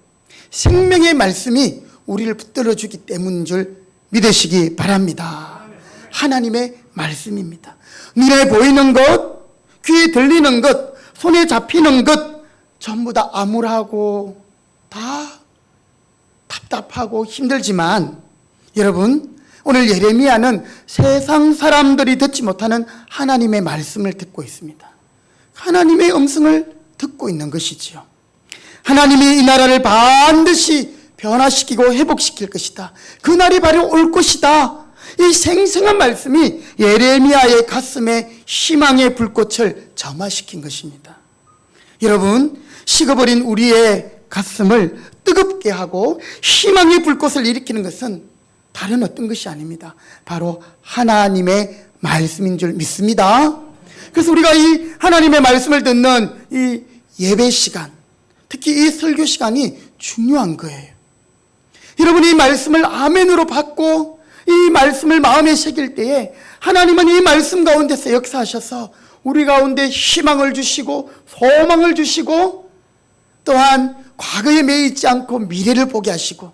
생명의 말씀이 우리를 붙들어주기 때문인 줄 믿으시기 바랍니다. 하나님의 말씀입니다. 눈에 보이는 것, 귀에 들리는 것, 손에 잡히는 것 전부 다 암울하고 다 답답하고 힘들지만 여러분, 오늘 예레미야는 세상 사람들이 듣지 못하는 하나님의 말씀을 듣고 있습니다. 하나님의 음성을 듣고 있는 것이지요. 하나님이 이 나라를 반드시 변화시키고 회복시킬 것이다. 그날이 바로 올 것이다. 이 생생한 말씀이 예레미야의 가슴에 희망의 불꽃을 점화시킨 것입니다. 여러분, 식어버린 우리의 가슴을 뜨겁게 하고 희망의 불꽃을 일으키는 것은 다른 어떤 것이 아닙니다. 바로 하나님의 말씀인 줄 믿습니다. 그래서 우리가 이 하나님의 말씀을 듣는 이 예배 시간, 특히 이 설교 시간이 중요한 거예요. 여러분이 이 말씀을 아멘으로 받고 이 말씀을 마음에 새길 때에 하나님은 이 말씀 가운데서 역사하셔서 우리 가운데 희망을 주시고 소망을 주시고 또한 과거에 매이지 않고 미래를 보게 하시고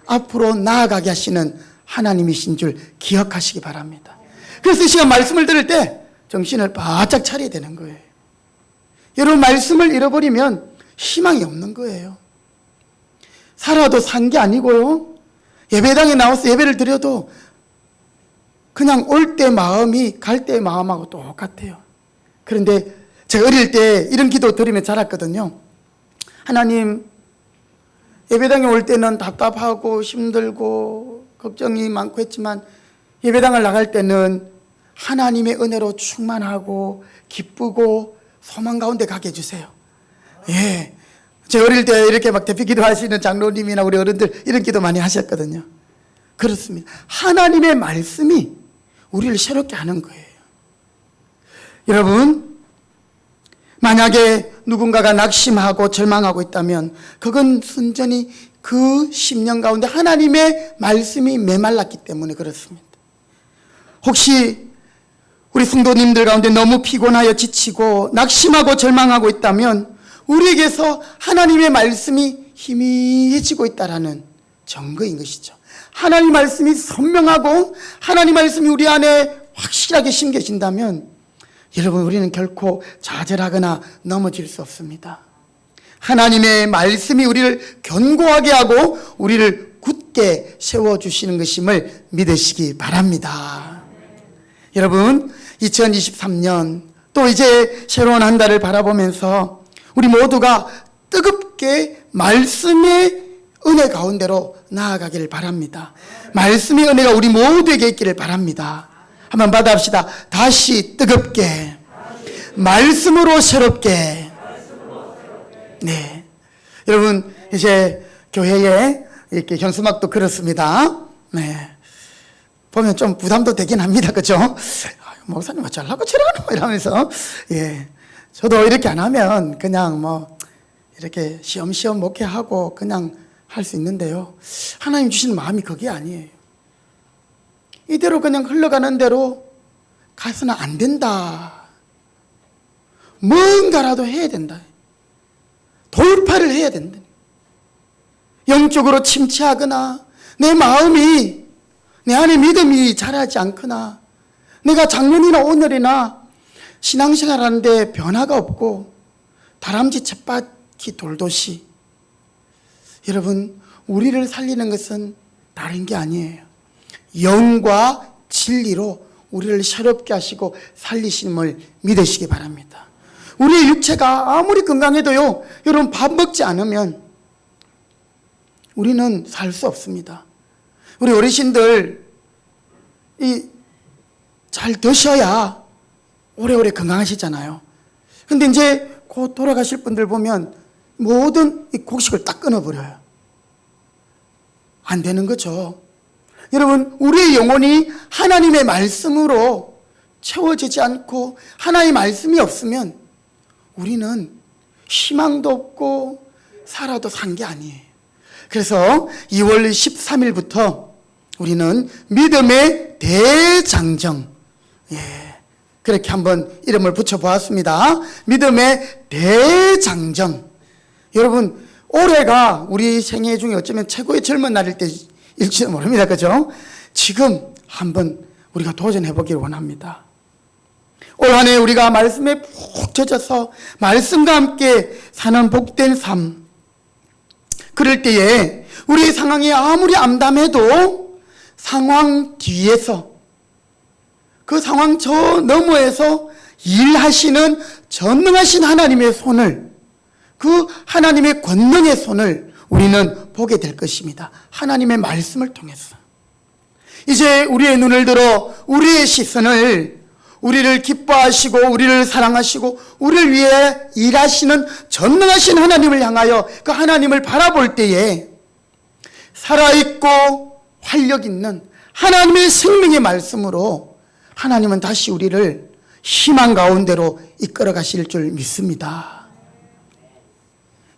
앞으로 나아가게 하시는 하나님이신 줄 기억하시기 바랍니다. 그래서 이 시간 말씀을 들을 때 정신을 바짝 차려야 되는 거예요. 여러분, 말씀을 잃어버리면 희망이 없는 거예요. 살아도 산 게 아니고요, 예배당에 나와서 예배를 드려도 그냥 올 때 마음이 갈 때 마음하고 똑같아요. 그런데 제가 어릴 때 이런 기도 드리며 자랐거든요. 하나님, 예배당에 올 때는 답답하고 힘들고 걱정이 많고 했지만 예배당을 나갈 때는 하나님의 은혜로 충만하고 기쁘고 소망 가운데 가게 해주세요. 예, 제가 어릴 때 이렇게 막 대표 기도하시는 장로님이나 우리 어른들 이런 기도 많이 하셨거든요. 그렇습니다. 하나님의 말씀이 우리를 새롭게 하는 거예요. 여러분, 만약에 누군가가 낙심하고 절망하고 있다면 그건 순전히 그 10년 가운데 하나님의 말씀이 메말랐기 때문에 그렇습니다. 혹시 우리 성도님들 가운데 너무 피곤하여 지치고 낙심하고 절망하고 있다면 우리에게서 하나님의 말씀이 희미해지고 있다는 증거인 것이죠. 하나님 말씀이 선명하고 하나님 말씀이 우리 안에 확실하게 심겨진다면 여러분, 우리는 결코 좌절하거나 넘어질 수 없습니다. 하나님의 말씀이 우리를 견고하게 하고 우리를 굳게 세워주시는 것임을 믿으시기 바랍니다. 여러분, 2023년 또 이제 새로운 한 달을 바라보면서 우리 모두가 뜨겁게 말씀의 은혜 가운데로 나아가기를 바랍니다. 말씀의 은혜가 우리 모두에게 있기를 바랍니다. 한번 받아봅시다. 다시 뜨겁게, 말씀으로 새롭게. 네, 여러분, 이제 교회에 이렇게 현수막도 그렇습니다. 네, 보면 좀 부담도 되긴 합니다. 그렇죠? 목사님 잘나고 치라노 이러면서, 예, 저도 이렇게 안 하면 그냥 뭐 이렇게 시험시험 목회하고 그냥 할 수 있는데요, 하나님 주시는 마음이 그게 아니에요. 이대로 그냥 흘러가는 대로 가서는 안 된다. 뭔가라도 해야 된다. 돌파를 해야 된다. 영적으로 침체하거나 내 마음이, 내 안에 믿음이 자라지 않거나 내가 작년이나 오늘이나 신앙생활 하는데 변화가 없고 다람쥐 쳇바퀴 돌듯이, 여러분, 우리를 살리는 것은 다른 게 아니에요. 영과 진리로 우리를 새롭게 하시고 살리심을 믿으시기 바랍니다. 우리의 육체가 아무리 건강해도요, 여러분, 밥 먹지 않으면 우리는 살 수 없습니다. 우리 어르신들 잘 드셔야 오래오래 건강하시잖아요. 근데 이제 곧 돌아가실 분들 보면 모든 이 곡식을 딱 끊어버려요. 안 되는 거죠. 여러분, 우리의 영혼이 하나님의 말씀으로 채워지지 않고 하나님의 말씀이 없으면 우리는 희망도 없고 살아도 산 게 아니에요. 그래서 2월 13일부터 우리는 믿음의 대장정, 그렇게 한번 이름을 붙여보았습니다. 믿음의 대장정. 여러분, 올해가 우리 생애 중에 어쩌면 최고의 젊은 날일 때일지도 모릅니다. 그죠? 지금 한번 우리가 도전해 보기를 원합니다. 올 한 해 우리가 말씀에 푹 젖어서 말씀과 함께 사는 복된 삶, 그럴 때에 우리의 상황이 아무리 암담해도 상황 뒤에서, 그 상황 저 너머에서 일하시는 전능하신 하나님의 손을, 그 하나님의 권능의 손을 우리는 보게 될 것입니다. 하나님의 말씀을 통해서. 이제 우리의 눈을 들어 우리의 시선을 우리를 기뻐하시고 우리를 사랑하시고 우리를 위해 일하시는 전능하신 하나님을 향하여 그 하나님을 바라볼 때에 살아있고 활력 있는 하나님의 생명의 말씀으로 하나님은 다시 우리를 희망 가운데로 이끌어 가실 줄 믿습니다.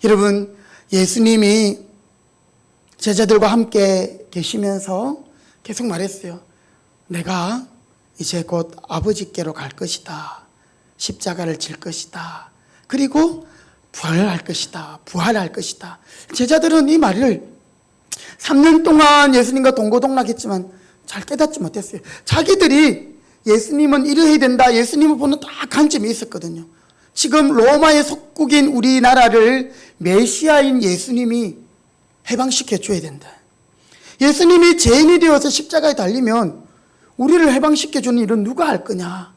여러분, 예수님이 제자들과 함께 계시면서 계속 말했어요. 내가 이제 곧 아버지께로 갈 것이다. 십자가를 질 것이다. 그리고 부활할 것이다. 부활할 것이다. 제자들은 이 말을 3년 동안 예수님과 동고동락했지만 잘 깨닫지 못했어요. 자기들이 예수님은 이래야 된다, 예수님을 보는 딱 관점이 있었거든요. 지금 로마의 속국인 우리나라를 메시아인 예수님이 해방시켜 줘야 된다. 예수님이 죄인이 되어서 십자가에 달리면 우리를 해방시켜 주는 일은 누가 할 거냐.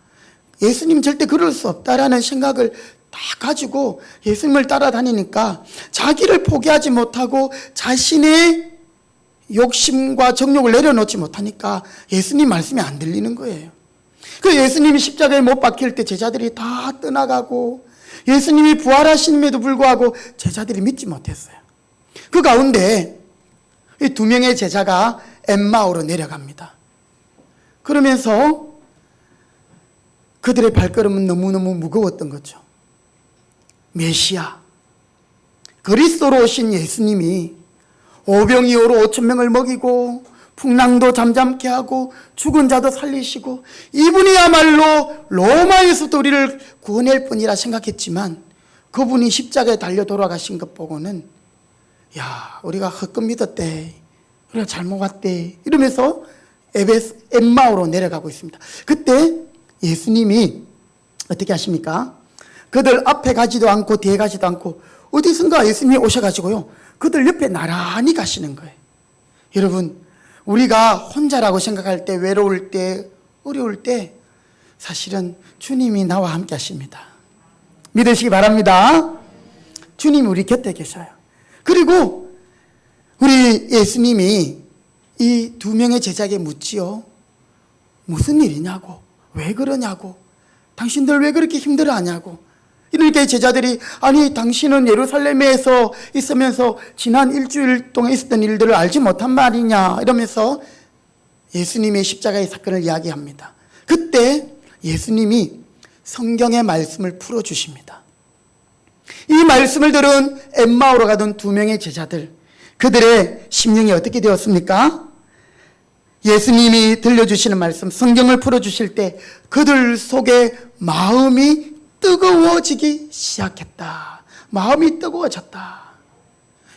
예수님 절대 그럴 수 없다라는 생각을 다 가지고 예수님을 따라다니니까 자기를 포기하지 못하고 자신의 욕심과 정욕을 내려놓지 못하니까 예수님 말씀이 안 들리는 거예요. 그 예수님이 십자가에 못 박힐 때 제자들이 다 떠나가고 예수님이 부활하심에도 불구하고 제자들이 믿지 못했어요. 그 가운데 이 2명의 제자가 엠마오로 내려갑니다. 그러면서 그들의 발걸음은 너무너무 무거웠던 거죠. 메시아, 그리스도로 오신 예수님이 오병이어로 5,000명을 먹이고 풍랑도 잠잠케 하고 죽은 자도 살리시고 이분이야말로 로마에서도 우리를 구원할 뿐이라 생각했지만 그분이 십자가에 달려 돌아가신 것 보고는 야, 우리가 헛것 믿었대, 우리가 잘못 왔대 이러면서 엠마오로 내려가고 있습니다. 그때 예수님이 어떻게 하십니까? 그들 앞에 가지도 않고 뒤에 가지도 않고 어디선가 예수님이 오셔가지고요, 그들 옆에 나란히 가시는 거예요. 여러분, 우리가 혼자라고 생각할 때, 외로울 때, 어려울 때 사실은 주님이 나와 함께 하십니다. 믿으시기 바랍니다. 주님이 우리 곁에 계셔요. 그리고 우리 예수님이 이 2명의 제자에게 묻지요. 무슨 일이냐고, 왜 그러냐고, 당신들 왜 그렇게 힘들어하냐고. 이러니까 제자들이 아니 당신은 예루살렘에서 있으면서 지난 일주일 동안 있었던 일들을 알지 못한 말이냐 이러면서 예수님의 십자가의 사건을 이야기합니다. 그때 예수님이 성경의 말씀을 풀어주십니다. 이 말씀을 들은 엠마오로 가던 2명의 제자들, 그들의 심령이 어떻게 되었습니까? 예수님이 들려주시는 말씀, 성경을 풀어주실 때 그들 속에 마음이 뜨거워지기 시작했다. 마음이 뜨거워졌다.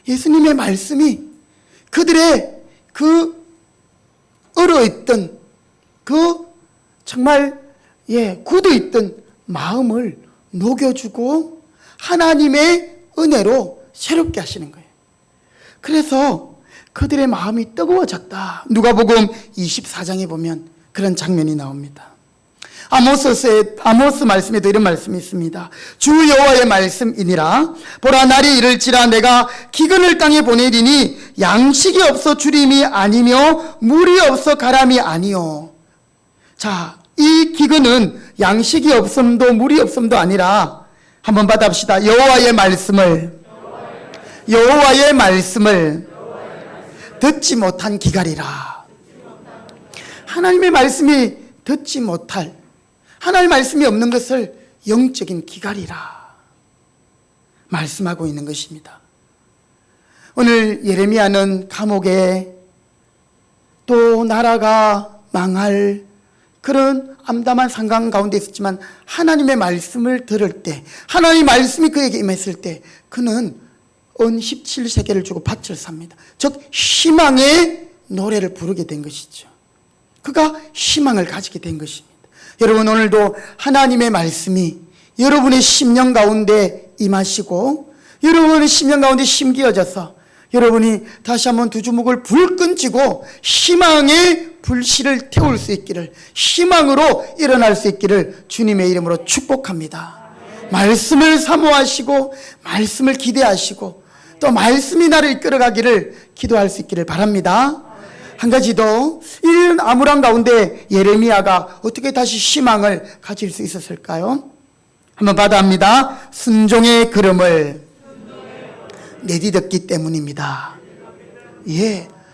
예수님의 말씀이 그들의 그 얼어있던 그 정말 굳어있던 마음을 녹여주고 하나님의 은혜로 새롭게 하시는 거예요. 그래서 그들의 마음이 뜨거워졌다. 누가복음 24장에 보면 그런 장면이 나옵니다. 아모스 말씀에도 이런 말씀이 있습니다. 주 여호와의 말씀이니라. 보라, 날이 이를지라 내가 기근을 땅에 보내리니 양식이 없어 주림이 아니며 물이 없어 가람이 아니요. 자, 이 기근은 양식이 없음도 물이 없음도 아니라 한번 받아봅시다. 여호와의 말씀을 듣지 못한 기갈이라. 하나님의 말씀이 듣지 못할, 하나님의 말씀이 없는 것을 영적인 기갈이라 말씀하고 있는 것입니다. 오늘 예레미야는 감옥에 또 나라가 망할 그런 암담한 상황 가운데 있었지만 하나님의 말씀을 들을 때, 하나님의 말씀이 그에게 임했을 때 그는 은 17세계를 주고 밭을 삽니다. 즉 희망의 노래를 부르게 된 것이죠. 그가 희망을 가지게 된 것입니다. 여러분, 오늘도 하나님의 말씀이 여러분의 심령 가운데 임하시고 여러분의 심령 가운데 심기어져서 여러분이 다시 한번 두 주먹을 불끈 쥐고 희망의 불씨를 태울 수 있기를, 희망으로 일어날 수 있기를 주님의 이름으로 축복합니다. 말씀을 사모하시고 말씀을 기대하시고 또 말씀이 나를 이끌어가기를 기도할 수 있기를 바랍니다. 한 가지 더, 이런 암울한 가운데 예레미야가 어떻게 다시 희망을 가질 수 있었을까요? 한번 받아합니다. 순종의 걸음을 내딛었기 때문입니다.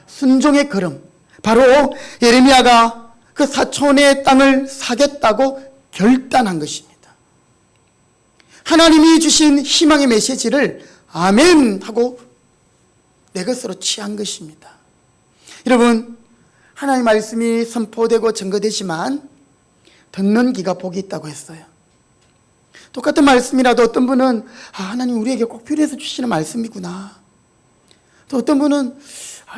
순종의 걸음. 바로 예레미야가 그 사촌의 땅을 사겠다고 결단한 것입니다. 하나님이 주신 희망의 메시지를 아멘 하고 내 것으로 취한 것입니다. 여러분, 하나님의 말씀이 선포되고 증거되지만 듣는 귀가 복이 있다고 했어요. 똑같은 말씀이라도 어떤 분은 하나님 우리에게 꼭 필요해서 주시는 말씀이구나. 또 어떤 분은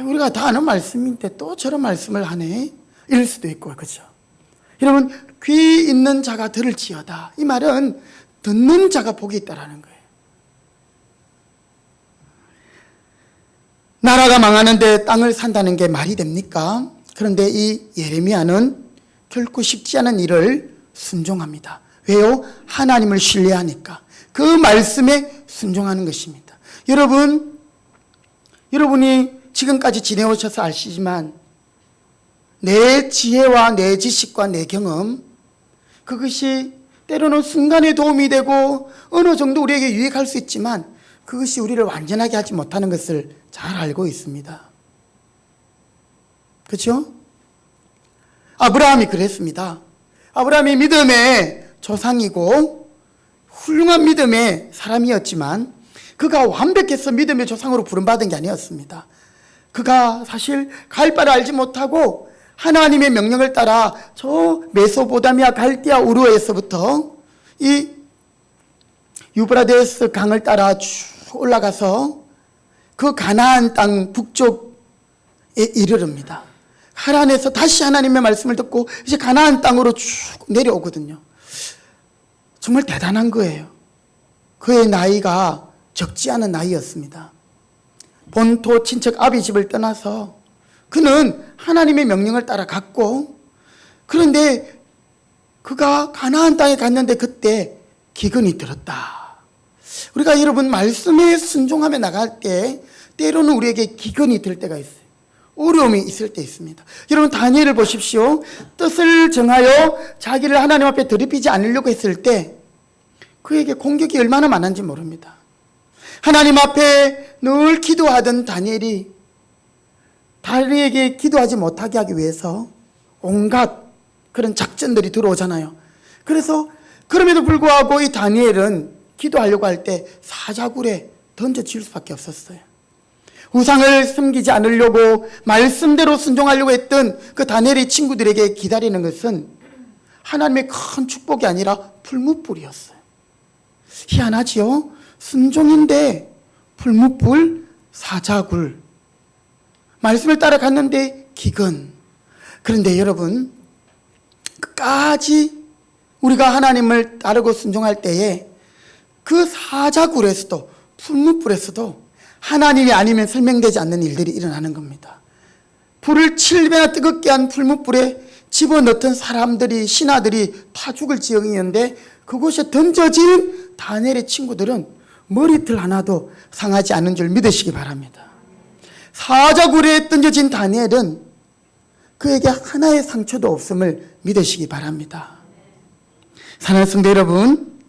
우리가 다 아는 말씀인데 또 저런 말씀을 하네, 이럴 수도 있고, 그렇죠? 여러분, 귀 있는 자가 들을지어다. 이 말은 듣는 자가 복이 있다라는 거예요. 나라가 망하는데 땅을 산다는 게 말이 됩니까? 그런데 이 예레미야는 결코 쉽지 않은 일을 순종합니다. 왜요? 하나님을 신뢰하니까. 그 말씀에 순종하는 것입니다. 여러분이 지금까지 지내오셔서 아시지만 내 지혜와 내 지식과 내 경험, 그것이 때로는 순간에 도움이 되고 어느 정도 우리에게 유익할 수 있지만 그것이 우리를 완전하게 하지 못하는 것을 잘 알고 있습니다. 그렇죠? 아브라함이 그랬습니다. 아브라함이 믿음의 조상이고 훌륭한 믿음의 사람이었지만 그가 완벽해서 믿음의 조상으로 부름받은 게 아니었습니다. 그가 사실 갈 바를 알지 못하고 하나님의 명령을 따라 저 메소포타미아 갈대아 우르에서부터 이 유브라데스 강을 따라 쭉 올라가서 그 가나안 땅 북쪽에 이르릅니다. 하란에서 다시 하나님의 말씀을 듣고 이제 가나안 땅으로 쭉 내려오거든요. 정말 대단한 거예요. 그의 나이가 적지 않은 나이였습니다. 본토 친척 아비 집을 떠나서 그는 하나님의 명령을 따라 갔고, 그런데 그가 가나안 땅에 갔는데 그때 기근이 들었다. 우리가 여러분 말씀에 순종하며 나갈 때 때로는 우리에게 기근이 들 때가 있어요. 어려움이 있을 때 있습니다. 여러분 다니엘을 보십시오. 뜻을 정하여 자기를 하나님 앞에 더럽히지 않으려고 했을 때 그에게 공격이 얼마나 많은지 모릅니다. 하나님 앞에 늘 기도하던 다니엘이 다리에게 기도하지 못하게 하기 위해서 온갖 그런 작전들이 들어오잖아요. 그래서 그럼에도 불구하고 이 다니엘은 기도하려고 할 때 사자굴에 던져질 수밖에 없었어요. 우상을 섬기지 않으려고 말씀대로 순종하려고 했던 그 다니엘의 친구들에게 기다리는 것은 하나님의 큰 축복이 아니라 풀무불이었어요. 희한하지요? 순종인데 풀무불, 사자굴, 말씀을 따라갔는데 기근. 그런데 여러분, 끝까지 우리가 하나님을 따르고 순종할 때에 그 사자굴에서도 풀무불에서도 하나님이 아니면 설명되지 않는 일들이 일어나는 겁니다. 불을 7배나 뜨겁게 한 풀무불에 집어넣던 사람들이, 신하들이 다 죽을 지경이었는데 그곳에 던져진 다니엘의 친구들은 머리털 하나도 상하지 않은 줄 믿으시기 바랍니다. 사자굴에 던져진 다니엘은 그에게 하나의 상처도 없음을 믿으시기 바랍니다. 사랑하는 성도 여러분,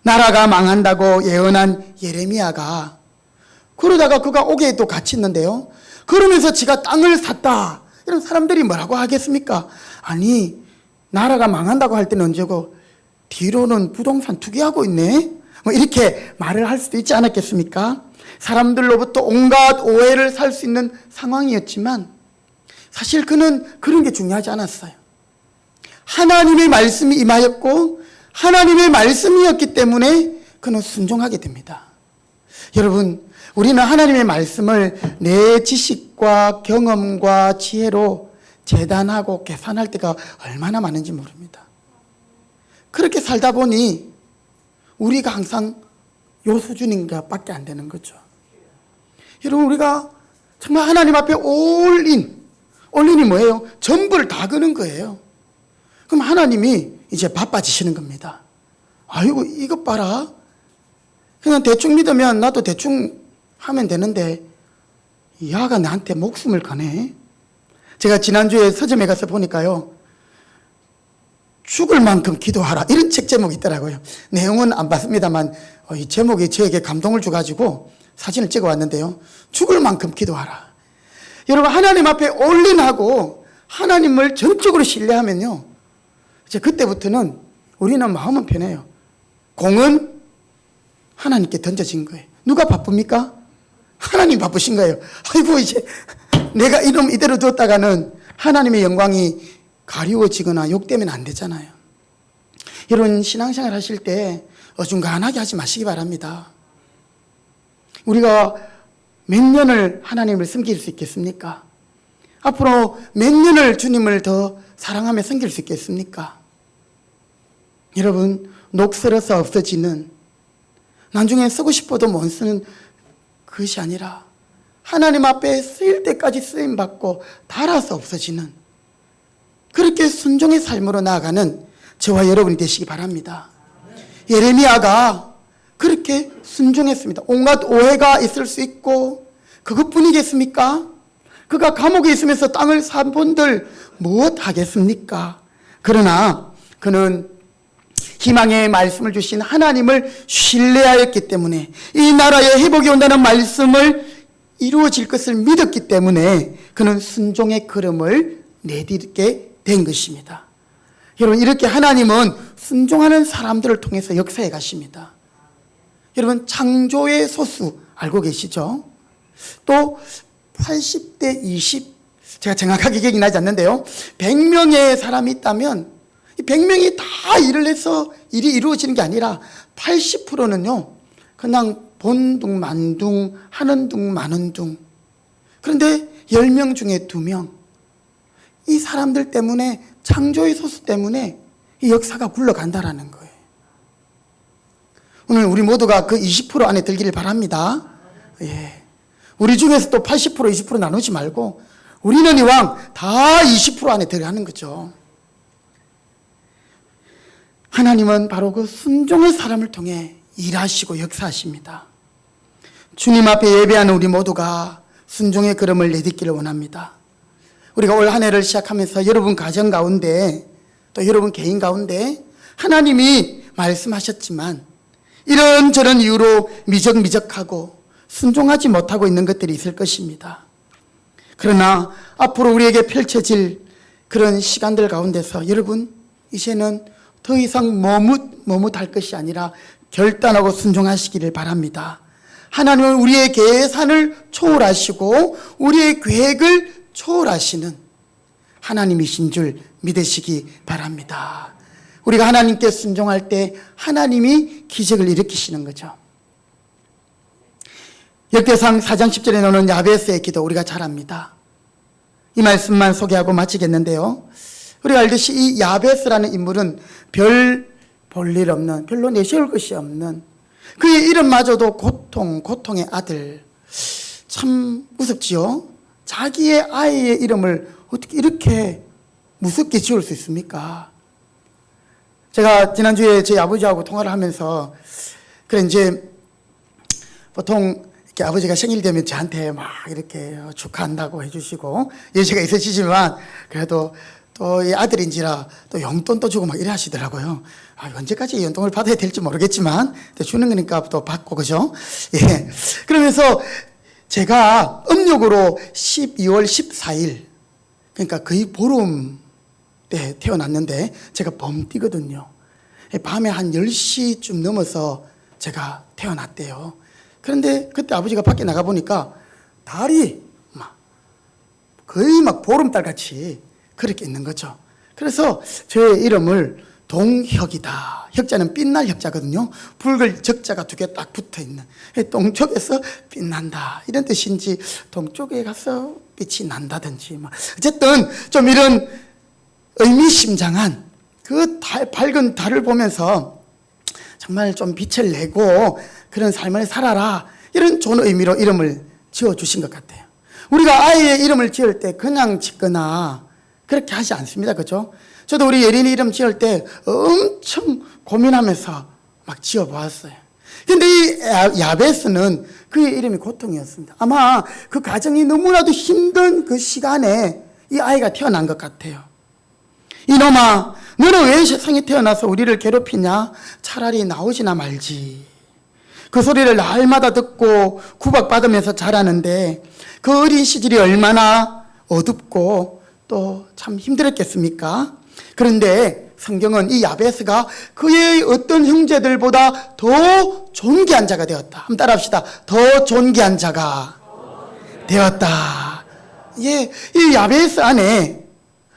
나라가 망한다고 예언한 예레미야가 그러다가 그가 옥에도 갇혔는데요. 그러면서 지가 땅을 샀다. 이런 사람들이 뭐라고 하겠습니까? 아니, 나라가 망한다고 할 때는 언제고 뒤로는 부동산 투기하고 있네? 뭐 이렇게 말을 할 수도 있지 않았겠습니까? 사람들로부터 온갖 오해를 살 수 있는 상황이었지만 사실 그는 그런 게 중요하지 않았어요. 하나님의 말씀이 임하였고 하나님의 말씀이었기 때문에 그는 순종하게 됩니다. 여러분, 우리는 하나님의 말씀을 내 지식과 경험과 지혜로 재단하고 계산할 때가 얼마나 많은지 모릅니다. 그렇게 살다 보니 우리가 항상 요 수준인가 밖에 안 되는 거죠. 여러분, 우리가 정말 하나님 앞에 올인이 뭐예요? 전부를 다 거는 거예요. 그럼 하나님이 이제 바빠지시는 겁니다. 아이고, 이것 봐라. 그냥 대충 믿으면 나도 대충 하면 되는데 야가 나한테 목숨을 거네. 제가 지난주에 서점에 가서 보니까요, 죽을 만큼 기도하라, 이런 책 제목이 있더라고요. 내용은 안 봤습니다만 이 제목이 저에게 감동을 줘가지고 사진을 찍어 왔는데요. 죽을 만큼 기도하라. 여러분, 하나님 앞에 올인하고 하나님을 전적으로 신뢰하면요, 이제 그때부터는 우리는 마음은 편해요. 공은 하나님께 던져진 거예요. 누가 바쁩니까? 하나님 바쁘신 거예요. 아이고, 이제 내가 이놈 이대로 두었다가는 하나님의 영광이 가리워지거나 욕되면 안 되잖아요. 여러분, 신앙생활 하실 때 어중간하게 하지 마시기 바랍니다. 우리가 몇 년을 하나님을 섬길 수 있겠습니까? 앞으로 몇 년을 주님을 더 사랑하며 섬길 수 있겠습니까? 여러분, 녹슬어서 없어지는, 나중에 쓰고 싶어도 못 쓰는 그것이 아니라 하나님 앞에 쓰일 때까지 쓰임받고 닳아서 없어지는, 그렇게 순종의 삶으로 나아가는 저와 여러분이 되시기 바랍니다. 예레미야가 그렇게 순종했습니다. 온갖 오해가 있을 수 있고 그것뿐이겠습니까? 그가 감옥에 있으면서 땅을 산 분들 무엇 하겠습니까? 그러나 그는 희망의 말씀을 주신 하나님을 신뢰하였기 때문에, 이 나라에 회복이 온다는 말씀을 이루어질 것을 믿었기 때문에 그는 순종의 걸음을 내딛게 된 것입니다. 여러분, 이렇게 하나님은 순종하는 사람들을 통해서 역사해 가십니다. 여러분, 창조의 소수 알고 계시죠? 또 80대 20, 제가 정확하게 기억이 나지 않는데요, 100명의 사람이 있다면 이 100명이 다 일을 해서 일이 이루어지는 게 아니라 80%는요 그냥 본둥 만둥 하는 둥 마는 둥. 그런데 10명 중에 2명, 이 사람들 때문에, 창조의 소수 때문에 이 역사가 굴러간다라는 거예요. 오늘 우리 모두가 그 20% 안에 들기를 바랍니다. 예. 우리 중에서 또 80%, 20% 나누지 말고 우리는 이왕 다 20% 안에 들어가는 거죠. 하나님은 바로 그 순종의 사람을 통해 일하시고 역사하십니다. 주님 앞에 예배하는 우리 모두가 순종의 걸음을 내딛기를 원합니다. 우리가 올 한 해를 시작하면서 여러분 가정 가운데, 또 여러분 개인 가운데 하나님이 말씀하셨지만 이런저런 이유로 미적미적하고 순종하지 못하고 있는 것들이 있을 것입니다. 그러나 앞으로 우리에게 펼쳐질 그런 시간들 가운데서 여러분, 이제는 더 이상 머뭇할 것이 아니라 결단하고 순종하시기를 바랍니다. 하나님은 우리의 계산을 초월하시고 우리의 계획을 초월하시는 하나님이신 줄 믿으시기 바랍니다. 우리가 하나님께 순종할 때 하나님이 기적을 일으키시는 거죠. 역대상 4장 10절에 나오는 야베스의 기도 우리가 잘 압니다. 이 말씀만 소개하고 마치겠는데요. 우리가 알듯이 이 야베스라는 인물은 별 볼일 없는, 별로 내세울 것이 없는, 그의 이름마저도 고통의 아들. 참 무섭지요? 자기의 아이의 이름을 어떻게 이렇게 무섭게 지을 수 있습니까? 제가 지난주에 저희 아버지하고 통화를 하면서, 그래, 이제 보통 이렇게 아버지가 생일 되면 저한테 막 이렇게 축하한다고 해주시고, 예시가 있으시지만, 그래도 또 이 아들인지라 또 용돈도 주고 막 이래 하시더라고요. 언제까지 용돈을 받아야 될지 모르겠지만, 주는 거니까 또 받고, 그죠? 예. 그러면서 제가 음력으로 12월 14일, 그러니까 거의 보름 때 태어났는데, 제가 범띠거든요. 밤에 한 10시쯤 넘어서 제가 태어났대요. 그런데 그때 아버지가 밖에 나가보니까 달이 거의 보름달 같이 그렇게 있는 거죠. 그래서 저의 이름을 동혁이다. 혁자는 빛날 혁자거든요. 붉을 적자가 2개 딱 붙어 있는. 동쪽에서 빛난다. 이런 뜻인지, 동쪽에 가서 빛이 난다든지. 어쨌든 좀 이런 의미심장한 그 밝은 달을 보면서 정말 좀 빛을 내고 그런 삶을 살아라. 이런 좋은 의미로 이름을 지어주신 것 같아요. 우리가 아이의 이름을 지을 때 그냥 짓거나 그렇게 하지 않습니다. 그죠? 저도 우리 예린이 이름 지을 때 엄청 고민하면서 막 지어보았어요. 근데 이 야베스는 그의 이름이 고통이었습니다. 아마 그 가정이 너무나도 힘든 그 시간에 이 아이가 태어난 것 같아요. 이놈아, 너는 왜 세상에 태어나서 우리를 괴롭히냐? 차라리 나오지나 말지. 그 소리를 날마다 듣고 구박받으면서 자라는데 그 어린 시절이 얼마나 어둡고 또 참 힘들었겠습니까? 그런데 성경은 이 야베스가 그의 어떤 형제들보다 더 존귀한 자가 되었다. 한번 따라합시다. 더 존귀한 자가 되었다. 예, 이 야베스 안에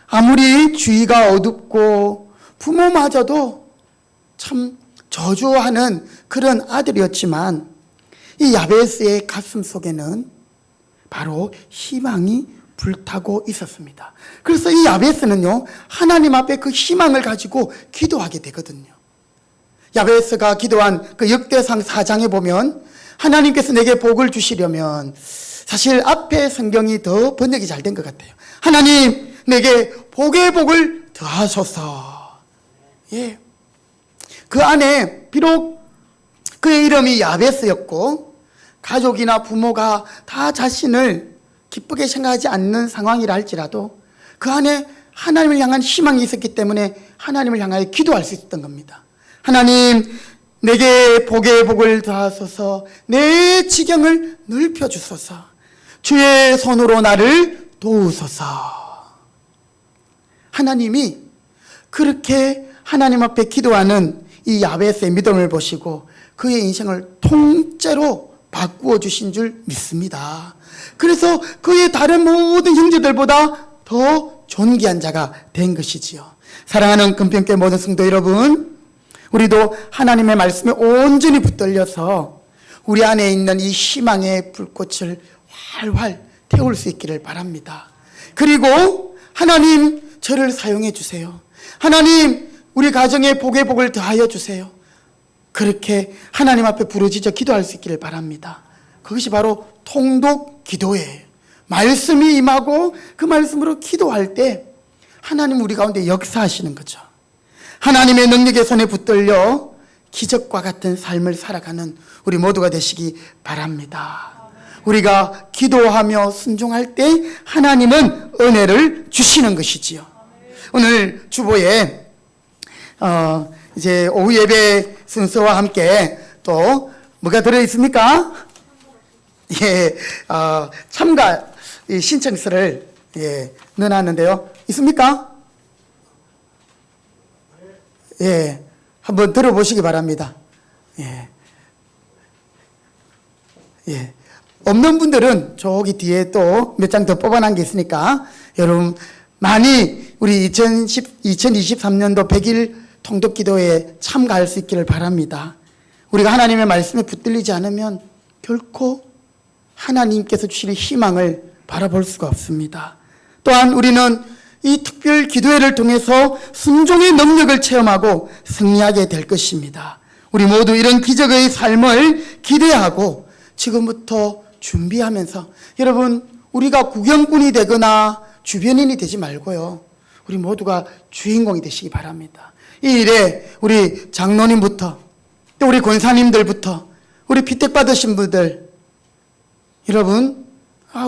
아무리 주위가 어둡고 부모마저도 참 저주하는 그런 아들이었지만 이 야베스의 가슴 속에는 바로 희망이 불타고 있었습니다. 그래서 이 야베스는요, 하나님 앞에 그 희망을 가지고 기도하게 되거든요. 야베스가 기도한 그 역대상 4장에 보면 하나님께서 내게 복을 주시려면, 사실 앞에 성경이 더 번역이 잘 된 것 같아요. 하나님, 내게 복의 복을 더하소서. 예. 그 안에 비록 그의 이름이 야베스였고 가족이나 부모가 다 자신을 기쁘게 생각하지 않는 상황이라 할지라도 그 안에 하나님을 향한 희망이 있었기 때문에 하나님을 향하여 기도할 수 있었던 겁니다. 하나님, 내게 복의 복을 더하소서, 내 지경을 넓혀주소서, 주의 손으로 나를 도우소서. 하나님이 그렇게 하나님 앞에 기도하는 이 야베스의 믿음을 보시고 그의 인생을 통째로 바꾸어 주신 줄 믿습니다. 그래서 그의 다른 모든 형제들보다 더 존귀한 자가 된 것이지요. 사랑하는 금평교회 모든 성도 여러분, 우리도 하나님의 말씀에 온전히 붙들려서 우리 안에 있는 이 희망의 불꽃을 활활 태울 수 있기를 바랍니다. 그리고 하나님, 저를 사용해 주세요. 하나님, 우리 가정에 복의 복을 더하여 주세요. 그렇게 하나님 앞에 부르짖어 기도할 수 있기를 바랍니다. 그것이 바로 통독 기도예요. 말씀이 임하고 그 말씀으로 기도할 때 하나님 우리 가운데 역사하시는 거죠. 하나님의 능력의 손에 붙들려 기적과 같은 삶을 살아가는 우리 모두가 되시기 바랍니다. 우리가 기도하며 순종할 때 하나님은 은혜를 주시는 것이지요. 오늘 주보에 이제 오후 예배 순서와 함께 또 뭐가 들어있습니까? 예, 참가 신청서를 넣어놨는데요. 있습니까? 예, 한번 들어보시기 바랍니다. 예, 예. 없는 분들은 저기 뒤에 또 몇 장 더 뽑아놓은 게 있으니까 여러분 많이 우리 2023년도 100일 통독기도에 참가할 수 있기를 바랍니다. 우리가 하나님의 말씀에 붙들리지 않으면 결코 하나님께서 주시는 희망을 바라볼 수가 없습니다. 또한 우리는 이 특별 기도회를 통해서 순종의 능력을 체험하고 승리하게 될 것입니다. 우리 모두 이런 기적의 삶을 기대하고 지금부터 준비하면서, 여러분, 우리가 구경꾼이 되거나 주변인이 되지 말고요, 우리 모두가 주인공이 되시기 바랍니다. 이 일에 우리 장로님부터 또 우리 권사님들부터 우리 피택 받으신 분들, 여러분,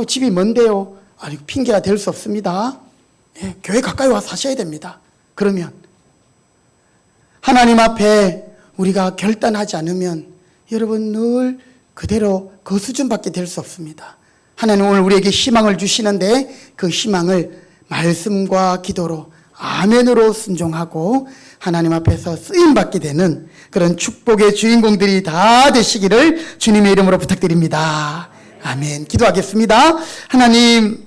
집이 먼데요, 아니, 핑계가 될 수 없습니다. 예, 교회 가까이 와서 사셔야 됩니다. 그러면 하나님 앞에 우리가 결단하지 않으면 여러분 늘 그대로 그 수준밖에 될 수 없습니다. 하나님 오늘 우리에게 희망을 주시는데 그 희망을 말씀과 기도로 아멘으로 순종하고 하나님 앞에서 쓰임받게 되는 그런 축복의 주인공들이 다 되시기를 주님의 이름으로 부탁드립니다. 아멘. 기도하겠습니다. 하나님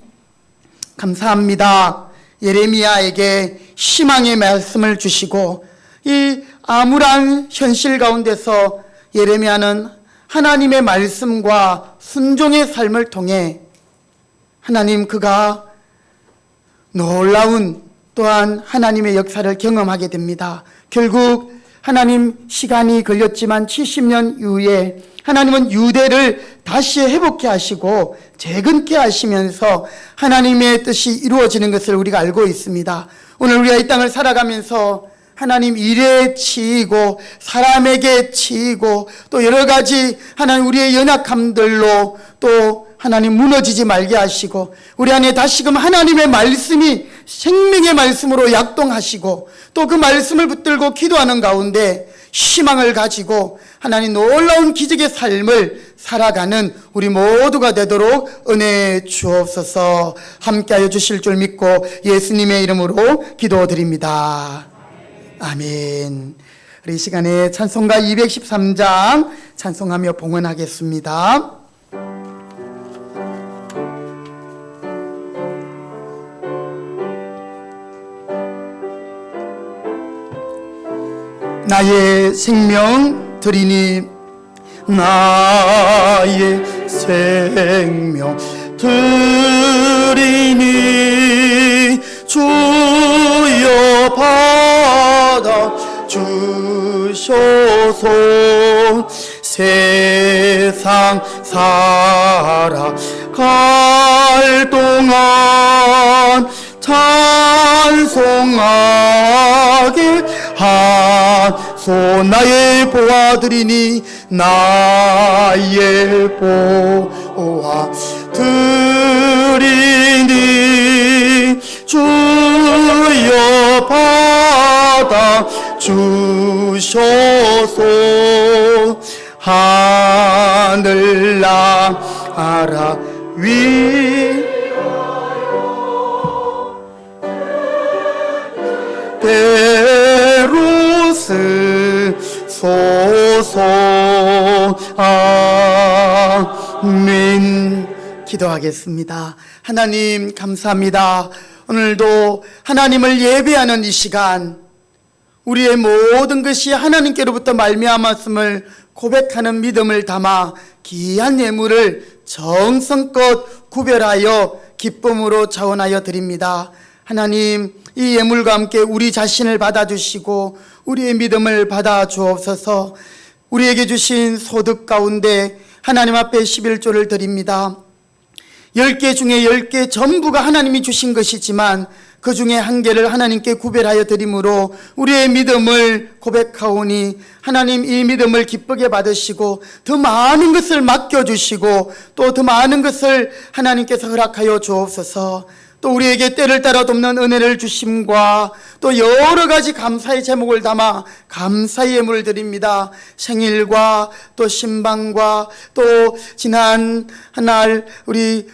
감사합니다. 예레미야에게 희망의 말씀을 주시고 이 암울한 현실 가운데서 예레미야는 하나님의 말씀과 순종의 삶을 통해 하나님 그가 놀라운 또한 하나님의 역사를 경험하게 됩니다. 결국 하나님 시간이 걸렸지만 70년 이후에 하나님은 유대를 다시 회복케 하시고 재건케 하시면서 하나님의 뜻이 이루어지는 것을 우리가 알고 있습니다. 오늘 우리가 이 땅을 살아가면서 하나님 일에 치이고 사람에게 치이고 또 여러 가지 하나님 우리의 연약함들로 또 하나님 무너지지 말게 하시고 우리 안에 다시금 하나님의 말씀이 생명의 말씀으로 약동하시고 또 그 말씀을 붙들고 기도하는 가운데 희망을 가지고 하나님 놀라운 기적의 삶을 살아가는 우리 모두가 되도록 은혜 주옵소서. 함께하여 주실 줄 믿고 예수님의 이름으로 기도드립니다. 아멘. 우리 이 시간에 찬송가 213장 찬송하며 봉헌하겠습니다. 나의 생명 드리니 나의 생명 드리니 주여 받아 주셔서 세상 살아갈 동안 찬송하게 하소. 나의 보아드리니 나의 보아 드리니 주여 받아 주셔서 하늘나라 위 대로 쓰소서. 아멘. 기도하겠습니다. 하나님 감사합니다. 오늘도 하나님을 예배하는 이 시간 우리의 모든 것이 하나님께로부터 말미암았음을 고백하는 믿음을 담아 귀한 예물을 정성껏 구별하여 기쁨으로 자원하여 드립니다. 하나님 이 예물과 함께 우리 자신을 받아주시고 우리의 믿음을 받아 주옵소서. 우리에게 주신 소득 가운데 하나님 앞에 11조를 드립니다. 10개 중에 10개 전부가 하나님이 주신 것이지만 그 중에 한 개를 하나님께 구별하여 드림으로 우리의 믿음을 고백하오니 하나님 이 믿음을 기쁘게 받으시고 더 많은 것을 맡겨주시고 또 더 많은 것을 하나님께서 허락하여 주옵소서. 또 우리에게 때를 따라 돕는 은혜를 주심과 또 여러 가지 감사의 제목을 담아 감사의 예물을 드립니다. 생일과 또 신방과 또 지난 날 우리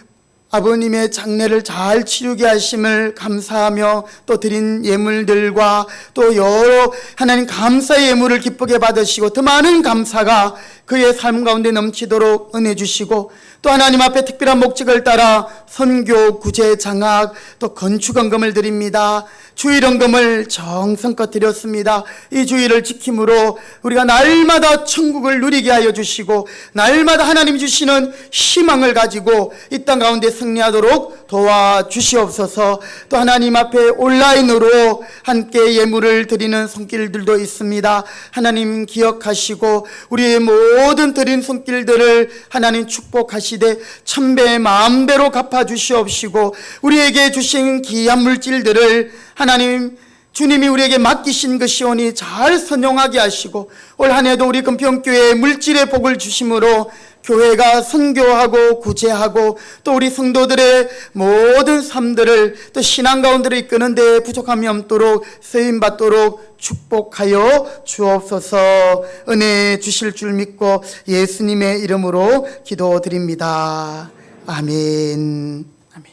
아버님의 장례를 잘 치르게 하심을 감사하며 또 드린 예물들과 또 여러 하나님 감사의 예물을 기쁘게 받으시고 더 많은 감사가 그의 삶 가운데 넘치도록 은혜 주시고 또 하나님 앞에 특별한 목적을 따라 선교, 구제, 장학, 또 건축헌금을 드립니다. 주일헌금을 정성껏 드렸습니다. 이 주일을 지킴으로 우리가 날마다 천국을 누리게 하여 주시고 날마다 하나님 주시는 희망을 가지고 이 땅 가운데 승리하도록 도와주시옵소서. 또 하나님 앞에 온라인으로 함께 예물을 드리는 손길들도 있습니다. 하나님 기억하시고 우리의 모든 드린 손길들을 하나님 축복하시되 천배 만배로 갚아주시옵시고 우리에게 주신 귀한 물질들을 하나님 주님이 우리에게 맡기신 것이오니 잘 선용하게 하시고 올 한 해도 우리 금평교회에 물질의 복을 주심으로 교회가 선교하고 구제하고 또 우리 성도들의 모든 삶들을 또 신앙 가운데로 이끄는 데 부족함이 없도록 쓰임받도록 축복하여 주옵소서. 은혜 주실 줄 믿고 예수님의 이름으로 기도드립니다. 아멘. 아멘.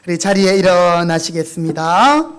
우리 자리에 일어나시겠습니다.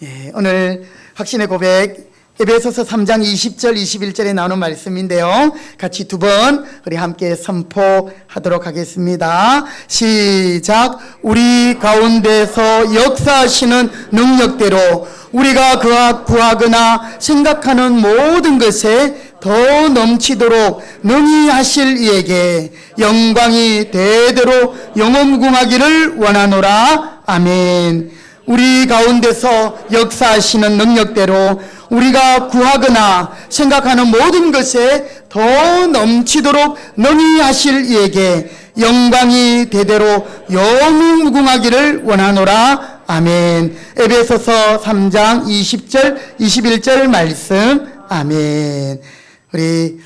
예, 오늘 확신의 고백 에베소서 3장 20절 21절에 나오는 말씀인데요. 같이 두 번 우리 함께 선포하도록 하겠습니다. 시작. 우리 가운데서 역사하시는 능력대로 우리가 구하거나 생각하는 모든 것에 더 넘치도록 능히 하실 이에게 영광이 대대로 영원무궁하기를 원하노라. 아멘. 우리 가운데서 역사하시는 능력대로 우리가 구하거나 생각하는 모든 것에 더 넘치도록 능히 하실 이에게 영광이 대대로 영원무궁하기를 원하노라. 아멘. 에베소서 3장 20절 21절 말씀. 아멘. 우리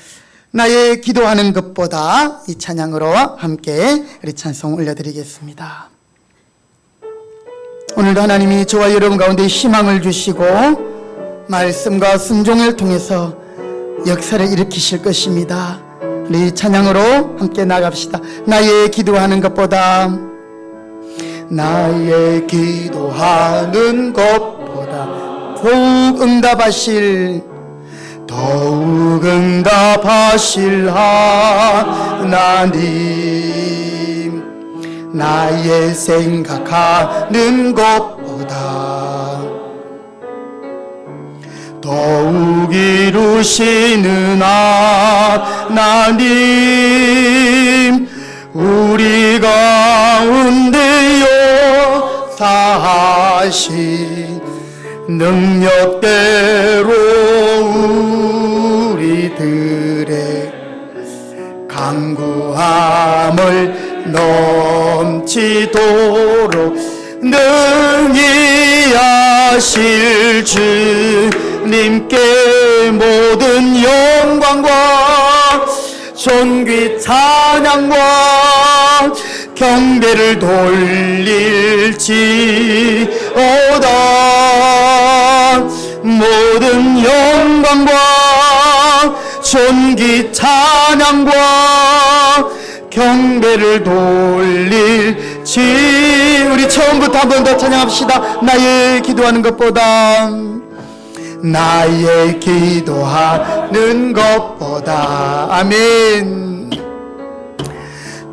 나의 기도하는 것보다 이 찬양으로 함께 우리 찬송 올려드리겠습니다. 오늘도 하나님이 저와 여러분 가운데 희망을 주시고 말씀과 순종을 통해서 역사를 일으키실 것입니다. 우리 찬양으로 함께 나갑시다. 나의 기도하는 것보다 나의 기도하는 것보다 더욱 응답하실 하나님 나의 생각하는 것보다 더욱 이루시는 하나님 우리 가운데 역사하신 능력대로 우리들의 간구함을 넘치도록 능히 하실 주님께 모든 영광과 존귀 찬양과 경배를 돌릴지어다. 모든 영광과 존귀 찬양과 경배를 돌릴지. 우리 처음부터 한 번 더 찬양합시다. 나의 기도하는 것보다 나의 기도하는 것보다 아멘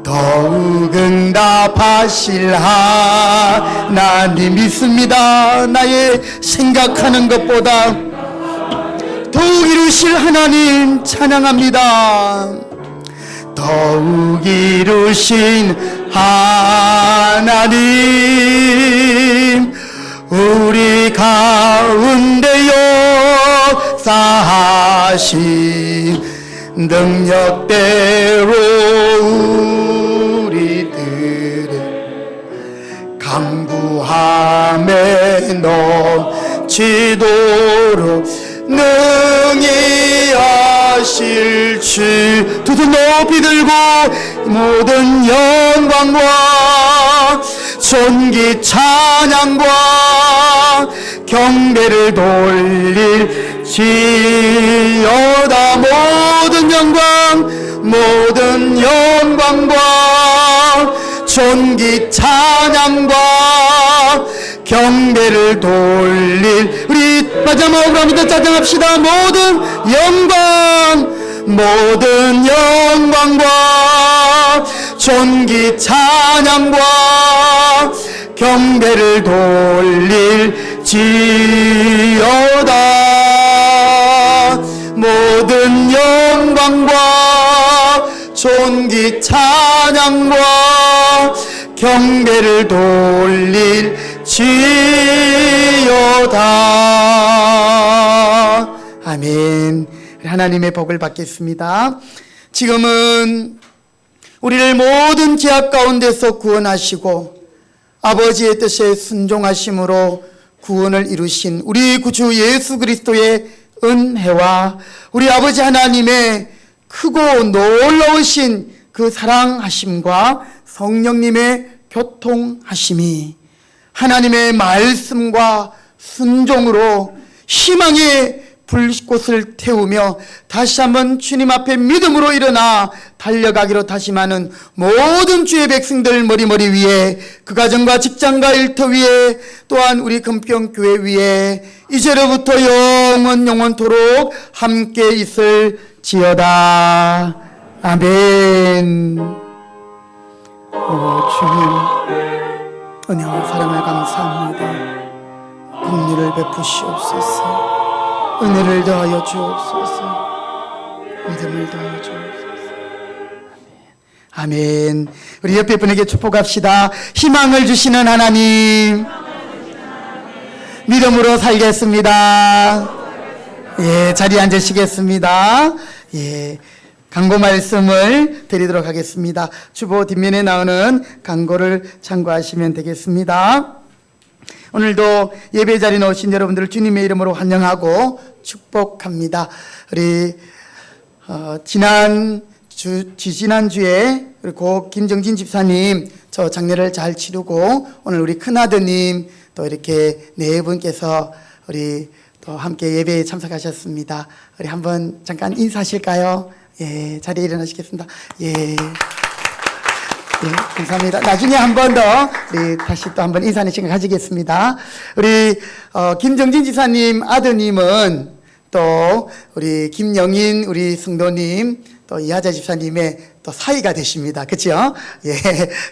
더욱 응답하실 하나님 믿습니다. 나의 생각하는 것보다 더욱 이루실 하나님 찬양합니다. 더욱 이루신 하나님 우리 가운데 역사하신 능력대로 우리들의 간구함에 넘치도록 능히 하실 주. 두 손 높이 들고 모든 영광과 존귀 찬양과 경배를 돌릴지어다. 모든 영광과 존귀 찬양과 경배를 돌릴 우리 마지막으로 한번 더 찬양합시다. 모든 영광 모든 영광과 존귀 찬양과 경배를 돌릴지어다. 모든 영광과 존귀 찬양과 경배를 돌릴지어다. 아멘. 하나님의 복을 받겠습니다. 지금은 우리를 모든 죄악 가운데서 구원하시고 아버지의 뜻에 순종하심으로 구원을 이루신 우리 구주 예수 그리스도의 은혜와 우리 아버지 하나님의 크고 놀라우신 그 사랑하심과 성령님의 교통하심이 하나님의 말씀과 순종으로 희망의 불꽃을 태우며 다시 한번 주님 앞에 믿음으로 일어나 달려가기로 다짐하는 모든 주의 백성들 머리 위에, 그 가정과 직장과 일터 위에, 또한 우리 금평교회 위에 이제로부터 영원토록 함께 있을지어다. 아멘. 오 주님, 은혜와 사랑을 감사합니다. 긍휼을 베푸시옵소서. 은혜를 더하여 주옵소서. 믿음을 더하여 주옵소서. 아멘. 우리 옆에 분에게 축복합시다. 희망을 주시는 하나님, 믿음으로 살겠습니다. 예, 자리에 앉으시겠습니다. 예, 강고 말씀을 드리도록 하겠습니다. 주보 뒷면에 나오는 강고를 참고하시면 되겠습니다. 오늘도 예배 자리에 오신 여러분들을 주님의 이름으로 환영하고 축복합니다. 우리 지난주에 우리 고 김정진 집사님 저 장례를 잘 치르고 오늘 우리 큰아드님 또 이렇게 네 분께서 우리 또 함께 예배에 참석하셨습니다. 우리 한번 잠깐 인사하실까요? 예, 자리에 일어나시겠습니다. 예. 네, 감사합니다. 나중에 한 번 더 우리 다시 또 한번 인사하는 시간 가지겠습니다. 우리 김정진 지사님 아드님은 또 우리 김영인 우리 성도님 또 이하자 집사님의 또 사이가 되십니다. 그렇죠? 예,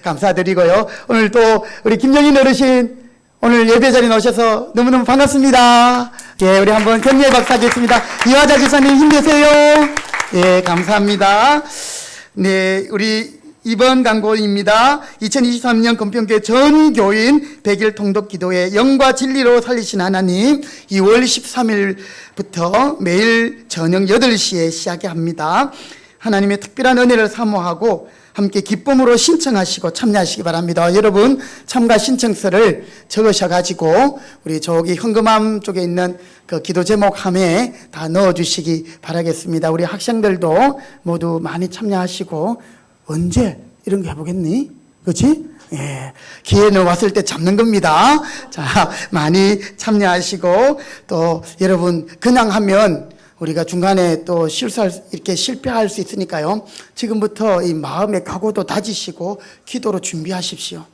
감사드리고요. 오늘 또 우리 김영인 어르신 오늘 예배 자리에 오셔서 너무너무 반갑습니다. 예, 우리 한번 격려의 박수 하겠습니다. 이하자 집사님 힘내세요. 예, 감사합니다. 네, 우리 이번 강고입니다. 2023년 금평교회 전 교인 100일 통독 기도회 영과 진리로 살리신 하나님, 2월 13일부터 매일 저녁 8시에 시작합니다. 하나님의 특별한 은혜를 사모하고 함께 기쁨으로 신청하시고 참여하시기 바랍니다. 여러분 참가 신청서를 적으셔가지고 우리 저기 현금함 쪽에 있는 그 기도 제목함에 다 넣어주시기 바라겠습니다. 우리 학생들도 모두 많이 참여하시고 언제 이런 거 해보겠니? 그렇지? 예, 기회는 왔을 때 잡는 겁니다. 자, 많이 참여하시고 또 여러분 그냥 하면 우리가 중간에 또 이렇게 실패할 수 있으니까요. 지금부터 이 마음의 각오도 다지시고 기도로 준비하십시오.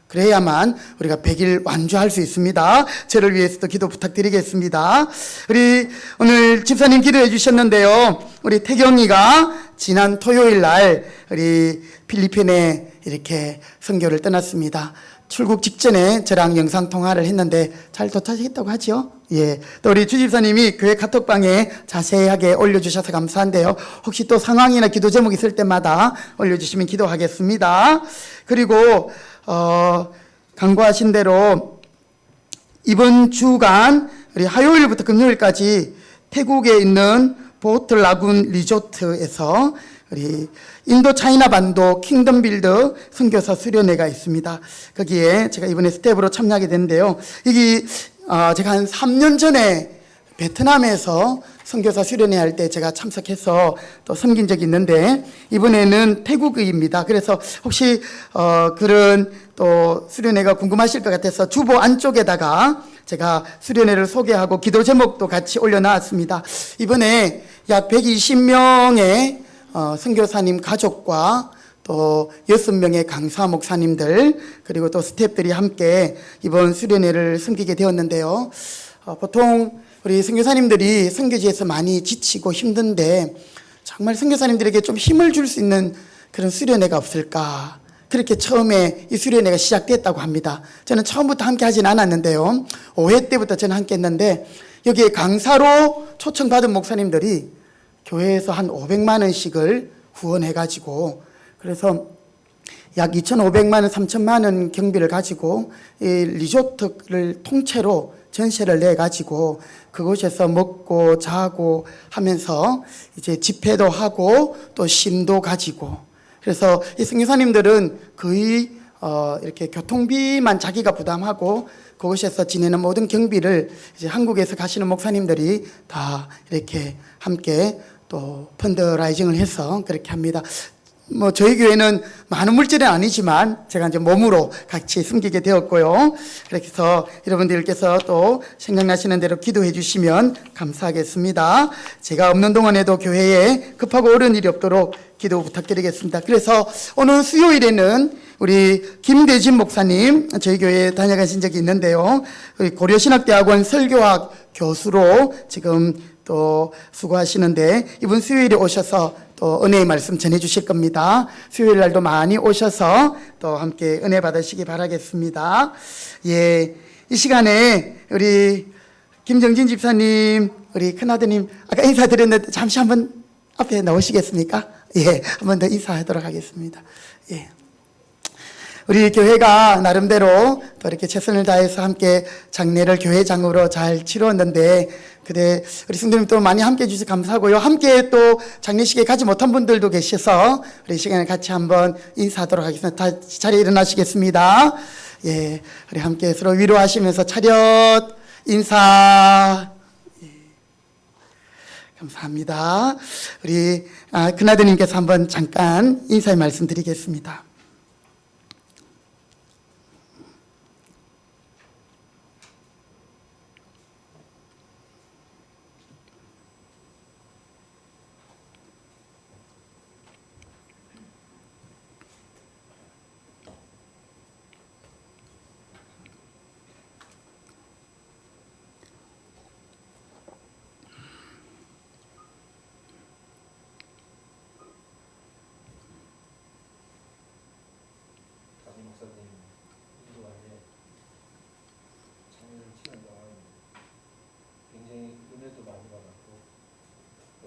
그래야만 우리가 100일 완주할 수 있습니다. 저를 위해서도 기도 부탁드리겠습니다. 우리 오늘 집사님 기도해 주셨는데요. 우리 태경이가 지난 토요일 날 우리 필리핀에 이렇게 선교를 떠났습니다. 출국 직전에 저랑 영상 통화를 했는데 잘 도착했다고 하죠. 예. 또 우리 주집사님이 교회 카톡방에 자세하게 올려주셔서 감사한데요. 혹시 또 상황이나 기도 제목 있을 때마다 올려주시면 기도하겠습니다. 그리고 강구하신 대로 이번 주간 우리 화요일부터 금요일까지 태국에 있는 보트 라군 리조트에서 우리 인도 차이나 반도 킹덤 빌드 선교사 수련회가 있습니다. 거기에 제가 이번에 스텝으로 참여하게 됐는데요. 여기 제가 한 3년 전에 베트남에서 선교사 수련회 할 때 제가 참석해서 또 섬긴 적이 있는데 이번에는 태국의입니다. 그래서 혹시 그런 또 수련회가 궁금하실 것 같아서 주보 안쪽에다가 제가 수련회를 소개하고 기도 제목도 같이 올려놨습니다. 이번에 약 120명의 선교사님 가족과 또 6명의 강사 목사님들 그리고 또 스태프들이 함께 이번 수련회를 섬기게 되었는데요. 보통 우리 선교사님들이 선교지에서 많이 지치고 힘든데 정말 선교사님들에게 좀 힘을 줄 수 있는 그런 수련회가 없을까. 그렇게 처음에 이 수련회가 시작됐다고 합니다. 저는 처음부터 함께 하진 않았는데요. 5회 때부터 저는 함께 했는데 여기에 강사로 초청받은 목사님들이 교회에서 한 500만 원씩을 후원해가지고 그래서 약 2,500만 원, 3,000만 원 경비를 가지고 이 리조트를 통째로 전세를 내가지고 그곳에서 먹고 자고 하면서 이제 집회도 하고 또 심도 가지고 그래서 이 선교사님들은 거의 이렇게 교통비만 자기가 부담하고 그곳에서 지내는 모든 경비를 이제 한국에서 가시는 목사님들이 다 이렇게 함께 또 펀드라이징을 해서 그렇게 합니다. 뭐 저희 교회는 많은 물질은 아니지만 제가 이제 몸으로 같이 숨기게 되었고요. 그렇게 해서 여러분들께서 또 생각나시는 대로 기도해 주시면 감사하겠습니다. 제가 없는 동안에도 교회에 급하고 어려운 일이 없도록 기도 부탁드리겠습니다. 그래서 오늘 수요일에는 우리 김대진 목사님 저희 교회에 다녀가신 적이 있는데요. 고려신학대학원 설교학 교수로 지금 또 수고하시는데 이번 수요일에 오셔서 또 은혜의 말씀 전해 주실 겁니다. 수요일 날도 많이 오셔서 또 함께 은혜 받으시기 바라겠습니다. 예, 이 시간에 우리 김정진 집사님, 우리 큰아드님 아까 인사드렸는데 잠시 한번 앞에 나오시겠습니까? 예, 한번 더 인사하도록 하겠습니다. 예. 우리 교회가 나름대로 또 이렇게 최선을 다해서 함께 장례를 교회장으로 잘 치렀는데 그래 우리 성도님 또 많이 함께 해주셔서 감사하고요. 함께 또 장례식에 가지 못한 분들도 계셔서 우리 시간에 같이 한번 인사하도록 하겠습니다. 다 자리에 일어나시겠습니다. 예, 우리 함께 서로 위로하시면서 차렷 인사. 예, 감사합니다. 우리 큰아드님께서 한번 잠깐 인사의 말씀 드리겠습니다. 목사님 인도하에 장례를 치는 동안 굉장히 은혜도 많이 받았고 또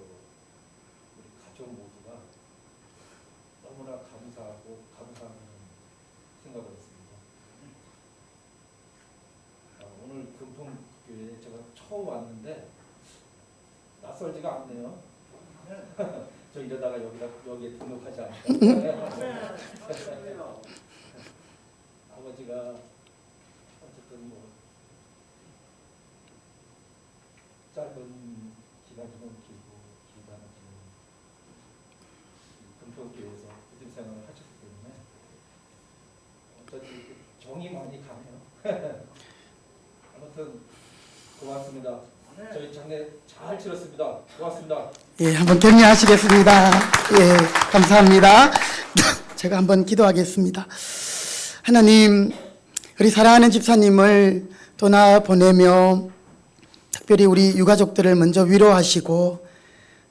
우리 가족 모두가 너무나 감사하고 감사하는 생각을 했습니다. 오늘 금통교회에 제가 처음 왔는데 낯설지가 않네요. 저 이러다가 여기에 등록하지 않을까. 아버지가 어쨌든 뭐 짧은 기간이면 길고 길다는 금통교회에서 믿음 생활을 하셨기 때문에 어쩐지 정이 많이 가네요. 아무튼 고맙습니다. 저희 장례 잘 치렀습니다. 고맙습니다. 예, 한번 격려하시겠습니다. 예, 감사합니다. 제가 한번 기도하겠습니다. 하나님, 우리 사랑하는 집사님을 떠나보내며 특별히 우리 유가족들을 먼저 위로하시고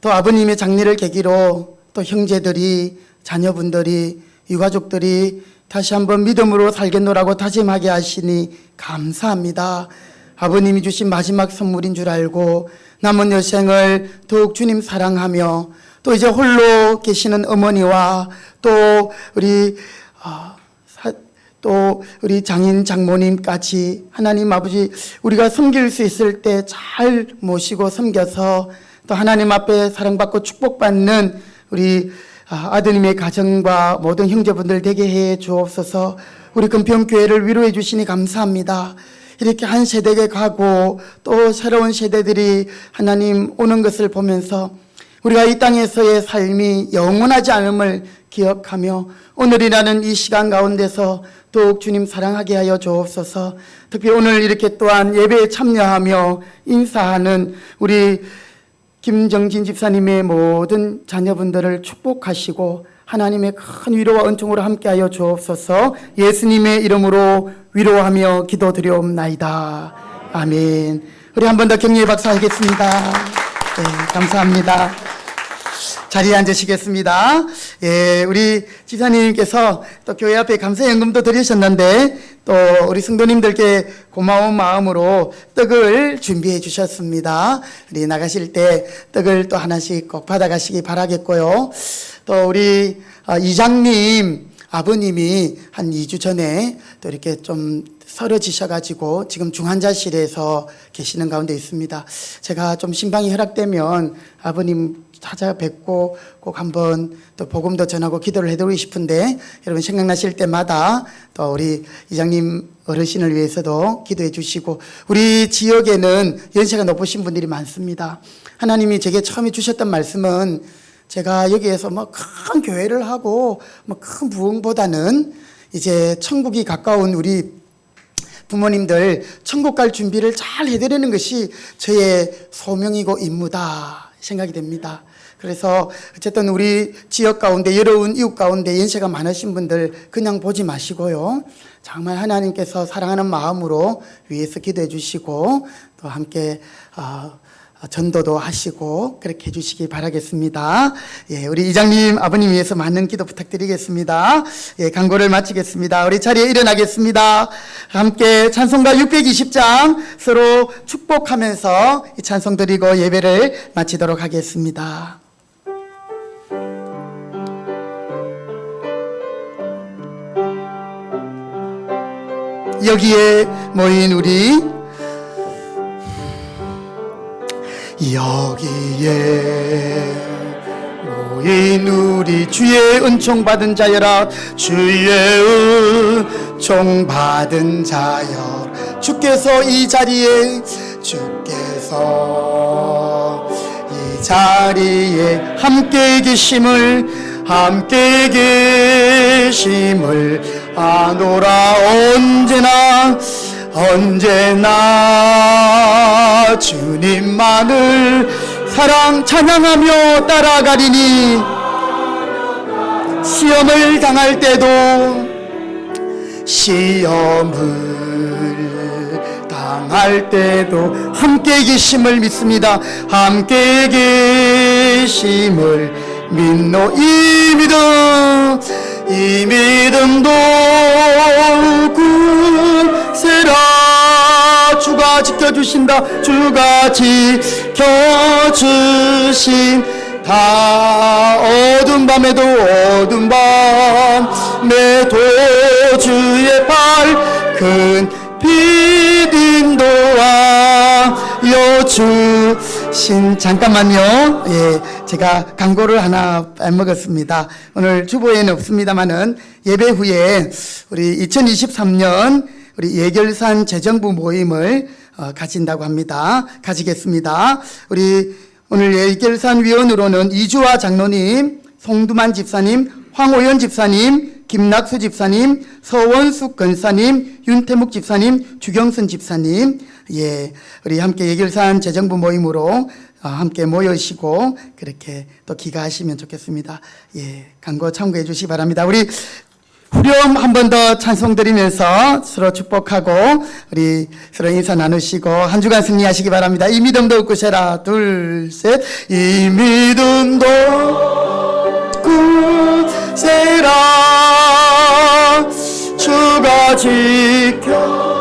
또 아버님의 장례를 계기로 또 형제들이, 자녀분들이, 유가족들이 다시 한번 믿음으로 살겠노라고 다짐하게 하시니 감사합니다. 아버님이 주신 마지막 선물인 줄 알고 남은 여생을 더욱 주님 사랑하며 또 이제 홀로 계시는 어머니와 또 우리 장인 장모님까지 하나님 아버지 우리가 섬길 수 있을 때 잘 모시고 섬겨서 또 하나님 앞에 사랑받고 축복받는 우리 아드님의 가정과 모든 형제분들 되게 해 주옵소서. 우리 금평교회를 위로해 주시니 감사합니다. 이렇게 한 세대가 가고 또 새로운 세대들이 하나님 오는 것을 보면서 우리가 이 땅에서의 삶이 영원하지 않음을 기억하며 오늘이라는 이 시간 가운데서 더욱 주님 사랑하게 하여 주옵소서. 특히 오늘 이렇게 또한 예배에 참여하며 인사하는 우리 김정진 집사님의 모든 자녀분들을 축복하시고 하나님의 큰 위로와 은총으로 함께하여 주옵소서. 예수님의 이름으로 위로하며 기도드리옵나이다. 아멘. 우리 한 번 더 격려의 박수 하겠습니다. 네, 감사합니다. 자리에 앉으시겠습니다. 예, 우리 지사님께서 또 교회 앞에 감사연금도 드리셨는데 또 우리 성도님들께 고마운 마음으로 떡을 준비해 주셨습니다. 우리 나가실 때 떡을 또 하나씩 꼭 받아가시기 바라겠고요. 또 우리 이장님 아버님이 한 2주 전에 또 이렇게 좀 쓰러지셔가지고 지금 중환자실에서 계시는 가운데 있습니다. 제가 좀 신방이 허락되면 아버님 찾아뵙고 꼭 한번 또 복음도 전하고 기도를 해드리고 싶은데 여러분 생각나실 때마다 또 우리 이장님 어르신을 위해서도 기도해 주시고 우리 지역에는 연세가 높으신 분들이 많습니다. 하나님이 제게 처음에 주셨던 말씀은 제가 여기에서 뭐 큰 교회를 하고 뭐 큰 부흥보다는 이제 천국이 가까운 우리 부모님들 천국 갈 준비를 잘 해드리는 것이 저의 소명이고 임무다 생각이 됩니다. 그래서 어쨌든 우리 지역 가운데 여러분 이웃 가운데 연세가 많으신 분들 그냥 보지 마시고요. 정말 하나님께서 사랑하는 마음으로 위에서 기도해 주시고 또 함께 전도도 하시고 그렇게 해주시기 바라겠습니다. 예, 우리 이장님 아버님 위해서 많은 기도 부탁드리겠습니다. 예, 강고를 마치겠습니다. 우리 자리에 일어나겠습니다. 함께 찬송가 620장 서로 축복하면서 이 찬송 드리고 예배를 마치도록 하겠습니다. 여기에 모인 우리 여기에 모인 우리 주의 은총 받은 자여라 주의 은총 받은 자여 주께서 이 자리에 함께 계심을 아노라 언제나 주님만을 사랑 찬양하며 따라가리니 시험을 당할 때도 함께 계심을 믿습니다. 함께 계심을 믿노 이 믿음도 굳세라 주가 지켜주신다 주가 지켜주신다 어두운 밤에도 주의 밝은 빛 인도하여 주신 잠깐만요. 예, 제가 광고를 하나 빼먹었습니다. 오늘 주보에는 없습니다만은 예배 후에 우리 2023년 우리 예결산 재정부 모임을 가진다고 합니다. 가지겠습니다. 우리 오늘 예결산 위원으로는 이주화 장로님, 송두만 집사님, 황오연 집사님, 김낙수 집사님, 서원숙 권사님, 윤태묵 집사님, 주경선 집사님, 예, 우리 함께 예결산 재정부 모임으로 함께 모여시고 그렇게 또 기가하시면 좋겠습니다. 예, 광고 참고해 주시기 바랍니다. 우리 후렴 한 번 더 찬송 드리면서 서로 축복하고 우리 서로 인사 나누시고 한 주간 승리하시기 바랍니다. 이 믿음도 굳세라 둘 셋 이 믿음도 굳세라 주가 지켜